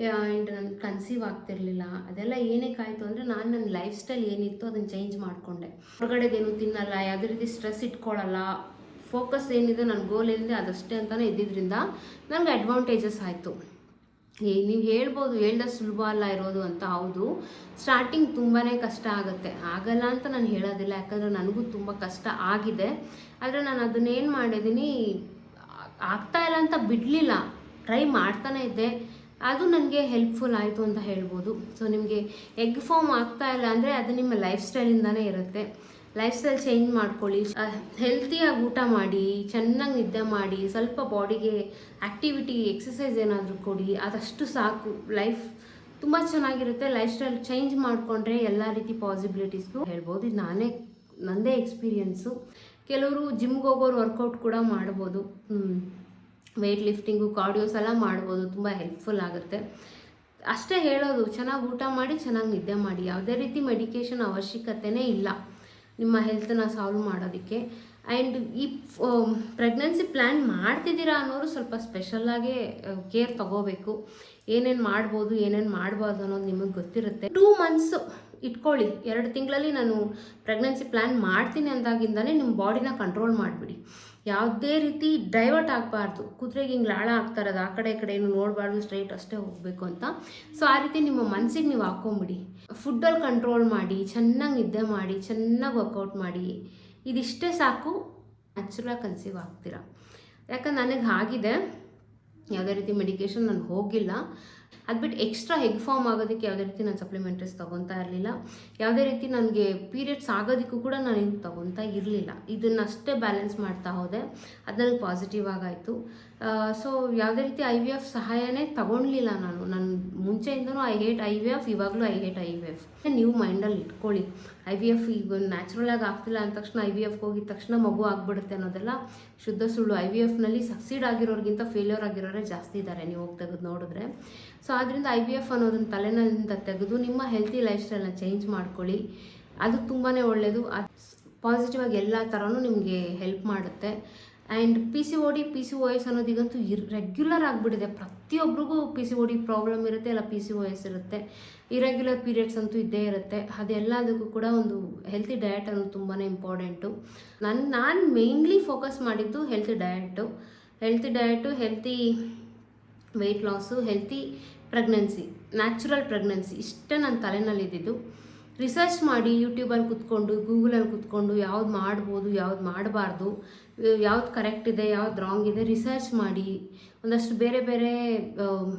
ಆ್ಯಂಡ್ ನಾನು ಕನ್ಸೀವ್ ಆಗ್ತಿರ್ಲಿಲ್ಲ. ಅದೆಲ್ಲ ಏನಕ್ಕಾಯಿತು ಅಂದರೆ ನಾನು ನನ್ನ ಲೈಫ್ ಸ್ಟೈಲ್ ಏನಿತ್ತು ಅದನ್ನು ಚೇಂಜ್ ಮಾಡಿಕೊಂಡೆ. ಹೊರಗಡೆದೇನು ತಿನ್ನಲ್ಲ, ಯಾವುದೇ ರೀತಿ ಸ್ಟ್ರೆಸ್ ಇಟ್ಕೊಳ್ಳಲ್ಲ, ಫೋಕಸ್ ಏನಿದೆ, ನನ್ನ ಗೋಲ್ ಏನಿದೆ ಅದಷ್ಟೇ ಅಂತಲೇ ಇದ್ದಿದ್ದರಿಂದ ನನಗೆ ಅಡ್ವಾಂಟೇಜಸ್ ಆಯಿತು. ನೀವು ಹೇಳ್ದಷ್ಟು ಸುಲಭ ಅಲ್ಲ ಇರೋದು ಅಂತ. ಹೌದು, ಸ್ಟಾರ್ಟಿಂಗ್ ತುಂಬಾ ಕಷ್ಟ ಆಗುತ್ತೆ, ಆಗಲ್ಲ ಅಂತ ನಾನು ಹೇಳೋದಿಲ್ಲ, ಯಾಕಂದರೆ ನನಗೂ ತುಂಬ ಕಷ್ಟ ಆಗಿದೆ. ಆದರೆ ನಾನು ಅದನ್ನೇನು ಮಾಡಿದ್ದೀನಿ, ಆಗ್ತಾಯಿಲ್ಲ ಅಂತ ಬಿಡಲಿಲ್ಲ, ಟ್ರೈ ಮಾಡ್ತಾನೇ ಇದ್ದೆ. ಅದು ನನಗೆ ಹೆಲ್ಪ್ಫುಲ್ ಆಯಿತು ಅಂತ ಹೇಳ್ಬೋದು. ಸೊ ನಿಮಗೆ ಎಗ್ ಫಾರ್ಮ್ ಆಗ್ತಾಯಿಲ್ಲ ಅಂದರೆ ಅದು ನಿಮ್ಮ ಲೈಫ್ ಸ್ಟೈಲಿಂದನೇ ಇರುತ್ತೆ. ಲೈಫ್ ಸ್ಟೈಲ್ ಚೇಂಜ್ ಮಾಡ್ಕೊಳ್ಳಿ, ಹೆಲ್ತಿಯಾಗಿ ಊಟ ಮಾಡಿ, ಚೆನ್ನಾಗಿ ನಿದ್ದೆ ಮಾಡಿ, ಸ್ವಲ್ಪ ಬಾಡಿಗೆ ಆ್ಯಕ್ಟಿವಿಟಿ, ಎಕ್ಸಸೈಸ್ ಏನಾದರೂ ಕೊಡಿ, ಅದಷ್ಟು ಸಾಕು. ಲೈಫ್ ತುಂಬ ಚೆನ್ನಾಗಿರುತ್ತೆ. ಲೈಫ್ ಸ್ಟೈಲ್ ಚೇಂಜ್ ಮಾಡಿಕೊಂಡ್ರೆ ಎಲ್ಲ ರೀತಿ ಪಾಸಿಬಿಲಿಟೀಸ್ಗೂ ಹೇಳ್ಬೋದು. ಇದು ನನ್ನದೇ ಎಕ್ಸ್ಪೀರಿಯೆನ್ಸು. ಕೆಲವರು ಜಿಮ್ಗೆ ಹೋಗೋರು ವರ್ಕೌಟ್ ಕೂಡ ಮಾಡ್ಬೋದು, ವೆಯ್ಟ್ ಲಿಫ್ಟಿಂಗು, ಕಾರ್ಡಿಯೋಸ್ ಎಲ್ಲ ಮಾಡ್ಬೋದು, ತುಂಬ ಹೆಲ್ಪ್ಫುಲ್ ಆಗುತ್ತೆ. ಅಷ್ಟೇ ಹೇಳೋದು, ಚೆನ್ನಾಗಿ ಊಟ ಮಾಡಿ, ಚೆನ್ನಾಗಿ ನಿದ್ದೆ ಮಾಡಿ. ಯಾವುದೇ ರೀತಿ ಮೆಡಿಕೇಷನ್ ಅವಶ್ಯಕತೆಯೇ ಇಲ್ಲ ನಿಮ್ಮ ಹೆಲ್ತನ್ನ ಸಾಲ್ವ್ ಮಾಡೋದಕ್ಕೆ. ಆ್ಯಂಡ್ ಈ ಪ್ರೆಗ್ನೆನ್ಸಿ ಪ್ಲ್ಯಾನ್ ಮಾಡ್ತಿದ್ದೀರಾ ಅನ್ನೋರು ಸ್ವಲ್ಪ ಸ್ಪೆಷಲ್ಲಾಗೇ ಕೇರ್ ತೊಗೋಬೇಕು. ಏನೇನು ಮಾಡ್ಬೋದು, ಏನೇನು ಮಾಡ್ಬಾರ್ದು ಅನ್ನೋದು ನಿಮಗೆ ಗೊತ್ತಿರುತ್ತೆ. 2 months ಇಟ್ಕೊಳ್ಳಿ. 2 ತಿಂಗಳಲ್ಲಿ ನಾನು ಪ್ರೆಗ್ನೆನ್ಸಿ ಪ್ಲ್ಯಾನ್ ಮಾಡ್ತೀನಿ ಅಂದಾಗಿಂದನೇ ನಿಮ್ಮ ಬಾಡಿನ ಕಂಟ್ರೋಲ್ ಮಾಡಿಬಿಡಿ. ಯಾವುದೇ ರೀತಿ ಡೈವರ್ಟ್ ಆಗಬಾರ್ದು. ಕುದುರೆಗೆ ಹಿಂಗೆ ಲಾಳ ಆಗ್ತಾರದು, ಆ ಕಡೆ ಈ ಕಡೆ ಏನು ನೋಡಬಾರ್ದು, ಸ್ಟ್ರೈಟ್ ಅಷ್ಟೇ ಹೋಗಬೇಕು ಅಂತ. ಸೊ ಆ ರೀತಿ ನಿಮ್ಮ ಮನಸ್ಸಿಗೆ ನೀವು ಹಾಕ್ಕೊಂಬಿಡಿ. ಫುಡ್ಡಲ್ಲಿ ಕಂಟ್ರೋಲ್ ಮಾಡಿ, ಚೆನ್ನಾಗಿ ನಿದ್ದೆ ಮಾಡಿ, ಚೆನ್ನಾಗಿ ವರ್ಕೌಟ್ ಮಾಡಿ, ಇದಿಷ್ಟೇ ಸಾಕು, ನ್ಯಾಚುರಲಾಗಿ ಕನ್ಸೀವ್ ಆಗ್ತೀರಾ. ಯಾಕಂದ್ರೆ ನನಗೆ ಆಗಿದೆ, ಯಾವುದೇ ರೀತಿ ಮೆಡಿಕೇಷನ್ ನಾನು ಹೋಗಿಲ್ಲ. ಅದು ಬಿಟ್ಟು ಎಕ್ಸ್ಟ್ರಾ ಎಗ್ ಫಾರ್ಮ್ ಆಗೋದಕ್ಕೆ ಯಾವುದೇ ರೀತಿ ನಾನು ಸಪ್ಲಿಮೆಂಟರೀಸ್ ತೊಗೊತಾ ಇರಲಿಲ್ಲ. ಯಾವುದೇ ರೀತಿ ನನಗೆ ಪೀರಿಯಡ್ಸ್ ಆಗೋದಕ್ಕೂ ಕೂಡ ನಾನು ಏನು ತೊಗೊತಾ ಇರಲಿಲ್ಲ. ಇದನ್ನಷ್ಟೇ ಬ್ಯಾಲೆನ್ಸ್ ಮಾಡ್ತಾ ಹೋದೆ, ಅದು ನನಗೆ ಪಾಸಿಟಿವ್ ಆಗಾಯಿತು. ಸೊ ಯಾವುದೇ ರೀತಿ IVF ಸಹಾಯನೇ ತೊಗೊಳ್ಲಿಲ್ಲ ನಾನು ಮುಂಚೆಯಿಂದನೂ ಐ ಹೇಟ್ IVF, ಇವಾಗಲೂ ಐ ಹೇಟ್ IVF. ನೀವು ಮೈಂಡಲ್ಲಿ ಇಟ್ಕೊಳ್ಳಿ, IVF ಈಗ ನ್ಯಾಚುರಲಾಗಿ ಆಗ್ತಿಲ್ಲ ಅಂದ ತಕ್ಷಣ IVFಗೆ ಹೋಗಿದ ತಕ್ಷಣ ಮಗು ಆಗಿಬಿಡುತ್ತೆ ಅನ್ನೋದೆಲ್ಲ ಶುದ್ಧ ಸುಳ್ಳು. IVFನಲ್ಲಿ ಸಕ್ಸೀಡ್ ಆಗಿರೋರಿಗಿಂತ ಫೇಲ್ಯೂರ್ ಆಗಿರೋರೇ ಜಾಸ್ತಿ ಇದ್ದಾರೆ, ನೀವು ಹೋಗಿ ತೆಗೆದು ನೋಡಿದ್ರೆ. ಸೊ ಆದ್ದರಿಂದ IVF ಅನ್ನೋದನ್ನು ತಲೆನಿಂದ ತೆಗೆದು ನಿಮ್ಮ ಹೆಲ್ತಿ ಲೈಫ್ ಸ್ಟೈಲ್ನ ಚೇಂಜ್ ಮಾಡ್ಕೊಳ್ಳಿ. ಅದು ತುಂಬಾ ಒಳ್ಳೆಯದು. ಅದು ಪಾಸಿಟಿವ್ ಆಗಿ ಎಲ್ಲ ಥರನೂ ನಿಮಗೆ ಹೆಲ್ಪ್ ಮಾಡುತ್ತೆ. ಆ್ಯಂಡ್ PCOD, PCOS ಅನ್ನೋದಿಗಂತೂ ರೆಗ್ಯುಲರ್ ಆಗಿಬಿಟ್ಟಿದೆ. ಪ್ರತಿಯೊಬ್ಬರಿಗೂ PCOD ಪ್ರಾಬ್ಲಮ್ ಇರುತ್ತೆ, ಇಲ್ಲ PCOS ಇರುತ್ತೆ. ಇರೆಗ್ಯುಲರ್ ಪೀರಿಯಡ್ಸ್ ಅಂತೂ ಇದ್ದೇ ಇರುತ್ತೆ. ಅದೆಲ್ಲದಕ್ಕೂ ಕೂಡ ಒಂದು ಹೆಲ್ತಿ ಡಯಟ್ ಅನ್ನೋದು ತುಂಬಾ ಇಂಪಾರ್ಟೆಂಟು. ನಾನು ಮೇಯ್ನ್ಲಿ ಫೋಕಸ್ ಮಾಡಿದ್ದು healthy diet, healthy weight loss, healthy pregnancy, natural pregnancy, ಇಷ್ಟೇ ನನ್ನ ತಲೆನಲ್ಲಿದ್ದಿದ್ದು. ರಿಸರ್ಚ್ ಮಾಡಿ, ಯೂಟ್ಯೂಬಲ್ಲಿ ಕೂತ್ಕೊಂಡು, ಗೂಗಲಲ್ಲಿ ಕೂತ್ಕೊಂಡು ಯಾವ್ದು ಮಾಡ್ಬೋದು, ಯಾವ್ದು ಮಾಡಬಾರ್ದು, ಯಾವ್ದು ಕರೆಕ್ಟ್ ಇದೆ, ಯಾವ್ದು ರಾಂಗ್ ಇದೆ ರಿಸರ್ಚ್ ಮಾಡಿ, ಒಂದಷ್ಟು ಬೇರೆ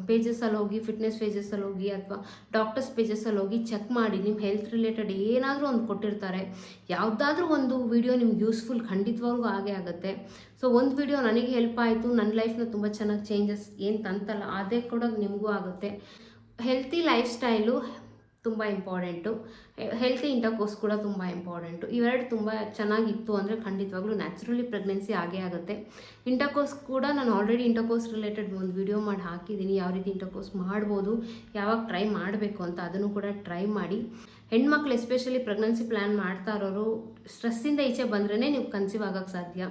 ಪೇಜಸಲ್ಲಿ ಹೋಗಿ, ಫಿಟ್ನೆಸ್ ಪೇಜಸಲ್ಲಿ ಹೋಗಿ ಅಥವಾ ಡಾಕ್ಟರ್ಸ್ ಪೇಜಸಲ್ಲಿ ಹೋಗಿ ಚೆಕ್ ಮಾಡಿ. ನಿಮ್ಮ ಹೆಲ್ತ್ ರಿಲೇಟೆಡ್ ಏನಾದರೂ ಒಂದು ಕೊಟ್ಟಿರ್ತಾರೆ, ಯಾವುದಾದ್ರೂ ಒಂದು ವಿಡಿಯೋ ನಿಮ್ಗೆ ಯೂಸ್ಫುಲ್ ಖಂಡಿತವಾಗ್ಲೂ ಆಗೇ ಆಗುತ್ತೆ. ಸೊ ಒಂದು ವಿಡಿಯೋ ನನಗೆ ಹೆಲ್ಪ್ ಆಯಿತು, ನನ್ನ ಲೈಫ್ನ ತುಂಬ ಚೆನ್ನಾಗಿ ಚೇಂಜಸ್ ಏನು ತಂತಲ್ಲ ಅದೇ ಕೂಡ ನಿಮಗೂ ಆಗುತ್ತೆ. ಹೆಲ್ತಿ ಲೈಫ್ ಸ್ಟೈಲು, ತುಂಬ ಇಂಪಾರ್ಟೆಂಟು. ಹೆಲ್ತಿ ಇಂಟರ್ಕೋರ್ಸ್ ಕೂಡ ತುಂಬ ಇಂಪಾರ್ಟೆಂಟು. ಇವೆರಡು ತುಂಬ ಚೆನ್ನಾಗಿತ್ತು ಅಂದರೆ ಖಂಡಿತವಾಗ್ಲೂ ನ್ಯಾಚುರಲಿ ಪ್ರೆಗ್ನೆನ್ಸಿ ಆಗೇ ಆಗುತ್ತೆ. ಇಂಟರ್ಕೋರ್ಸ್ ಕೂಡ ನಾನು ಆಲ್ರೆಡಿ ಇಂಟರ್ಕೋರ್ಸ್ ರಿಲೇಟೆಡ್ ಒಂದು ವಿಡಿಯೋ ಮಾಡಿ ಹಾಕಿದ್ದೀನಿ, ಯಾವ ರೀತಿ ಇಂಟರ್ಕೋರ್ಸ್ ಮಾಡ್ಬೋದು, ಯಾವಾಗ ಟ್ರೈ ಮಾಡಬೇಕು ಅಂತ, ಅದನ್ನು ಕೂಡ ಟ್ರೈ ಮಾಡಿ. ಹೆಣ್ಮಕ್ಳು ಎಸ್ಪೆಷಲಿ ಪ್ರೆಗ್ನೆನ್ಸಿ ಪ್ಲ್ಯಾನ್ ಮಾಡ್ತಾ ಇರೋರು ಸ್ಟ್ರೆಸ್ಸಿಂದ ಈಚೆ ಬಂದ್ರೇ ನೀವು ಕನ್ಸೀವ್ ಆಗೋಕ್ಕೆ ಸಾಧ್ಯ.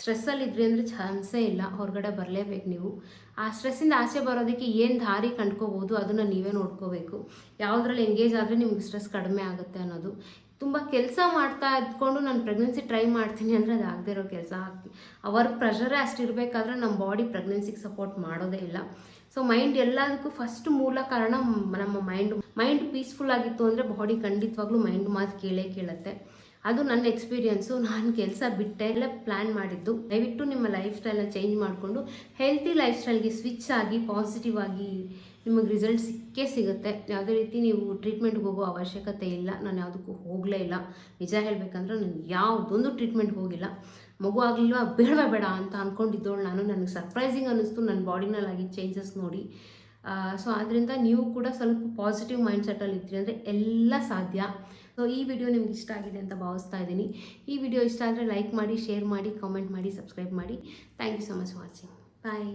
ಸ್ಟ್ರೆಸ್ಸಲ್ಲಿದ್ರಿ ಅಂದರೆ ಚಾನ್ಸೇ ಇಲ್ಲ, ಹೊರಗಡೆ ಬರಲೇಬೇಕು ನೀವು. ಆ ಸ್ಟ್ರೆಸ್ಸಿಂದ ಆಚೆ ಬರೋದಕ್ಕೆ ಏನು ದಾರಿ ಕಂಡ್ಕೋಬೋದು ಅದನ್ನು ನೀವೇ ನೋಡ್ಕೋಬೇಕು. ಯಾವುದ್ರಲ್ಲಿ ಎಂಗೇಜ್ ಆದರೆ ನಿಮ್ಗೆ ಸ್ಟ್ರೆಸ್ ಕಡಿಮೆ ಆಗುತ್ತೆ ಅನ್ನೋದು. ತುಂಬ ಕೆಲಸ ಮಾಡ್ತಾ ಇದ್ಕೊಂಡು ನಾನು ಪ್ರೆಗ್ನೆನ್ಸಿ ಟ್ರೈ ಮಾಡ್ತೀನಿ ಅಂದರೆ ಅದು ಆಗದೆ ಇರೋ ಕೆಲಸ. ಆ ವರ್ಕ್ ಪ್ರೆಷರೇ ಅಷ್ಟಿರಬೇಕಾದ್ರೆ ನಮ್ಮ ಬಾಡಿ ಪ್ರೆಗ್ನೆನ್ಸಿಗೆ ಸಪೋರ್ಟ್ ಮಾಡೋದೇ ಇಲ್ಲ. ಸೊ ಮೈಂಡ್ ಎಲ್ಲದಕ್ಕೂ ಫಸ್ಟ್ ಮೂಲ ಕಾರಣ ನಮ್ಮ ಮೈಂಡ್ ಪೀಸ್ಫುಲ್ ಆಗಿತ್ತು ಅಂದರೆ ಬಾಡಿ ಖಂಡಿತವಾಗ್ಲೂ ಮೈಂಡ್ ಮಾತು ಕೇಳುತ್ತೆ. ಅದು ನನ್ನ ಎಕ್ಸ್ಪೀರಿಯೆನ್ಸು. ನಾನು ಕೆಲಸ ಬಿಟ್ಟೆ ಎಲ್ಲ ಪ್ಲ್ಯಾನ್ ಮಾಡಿದ್ದು. ದಯವಿಟ್ಟು ನಿಮ್ಮ ಲೈಫ್ ಸ್ಟೈಲ್ನ ಚೇಂಜ್ ಮಾಡಿಕೊಂಡು ಹೆಲ್ತಿ ಲೈಫ್ ಸ್ಟೈಲ್ಗೆ ಸ್ವಿಚ್ ಆಗಿ ಪಾಸಿಟಿವ್ ಆಗಿ ನಿಮಗೆ ರಿಸಲ್ಟ್ ಸಿಕ್ಕೇ ಸಿಗುತ್ತೆ. ಯಾವುದೇ ರೀತಿ ನೀವು ಟ್ರೀಟ್ಮೆಂಟ್ಗೆ ಹೋಗೋ ಅವಶ್ಯಕತೆ ಇಲ್ಲ. ನಾನು ಯಾವುದಕ್ಕೂ ಹೋಗಲೇ ಇಲ್ಲ. ನಿಜ ಹೇಳಬೇಕಂದ್ರೆ ನಾನು ಯಾವುದೊಂದು ಟ್ರೀಟ್ಮೆಂಟ್ಗೆ ಹೋಗಿಲ್ಲ. ಮಗು ಆಗಲಿಲ್ವಾ ಬೇಡ ಅಂತ ಅಂದ್ಕೊಂಡಿದ್ದೋಳು ನಾನು. ನನಗೆ ಸರ್ಪ್ರೈಸಿಂಗ್ ಅನ್ನಿಸ್ತು ನನ್ನ ಬಾಡಿನಲ್ಲಾಗಿ ಚೇಂಜಸ್ ನೋಡಿ. ಸೊ ಆದ್ದರಿಂದ ನೀವು ಕೂಡ ಸ್ವಲ್ಪ ಪಾಸಿಟಿವ್ ಮೈಂಡ್ ಸೆಟ್ಟಲ್ಲಿ ಇದ್ರಿ ಅಂದರೆ ಎಲ್ಲ ಸಾಧ್ಯ. ಸೊ ಈ ವಿಡಿಯೋ ನಿಮ್ಗೆ ಇಷ್ಟ ಆಗಿದೆ ಅಂತ ಭಾವಿಸ್ತಾ ಇದ್ದೀನಿ. ಈ ವಿಡಿಯೋ ಇಷ್ಟ ಆದರೆ ಲೈಕ್ ಮಾಡಿ, ಶೇರ್ ಮಾಡಿ, ಕಾಮೆಂಟ್ ಮಾಡಿ, ಸಬ್ಸ್ಕ್ರೈಬ್ ಮಾಡಿ. Thank you so much watching. Bye.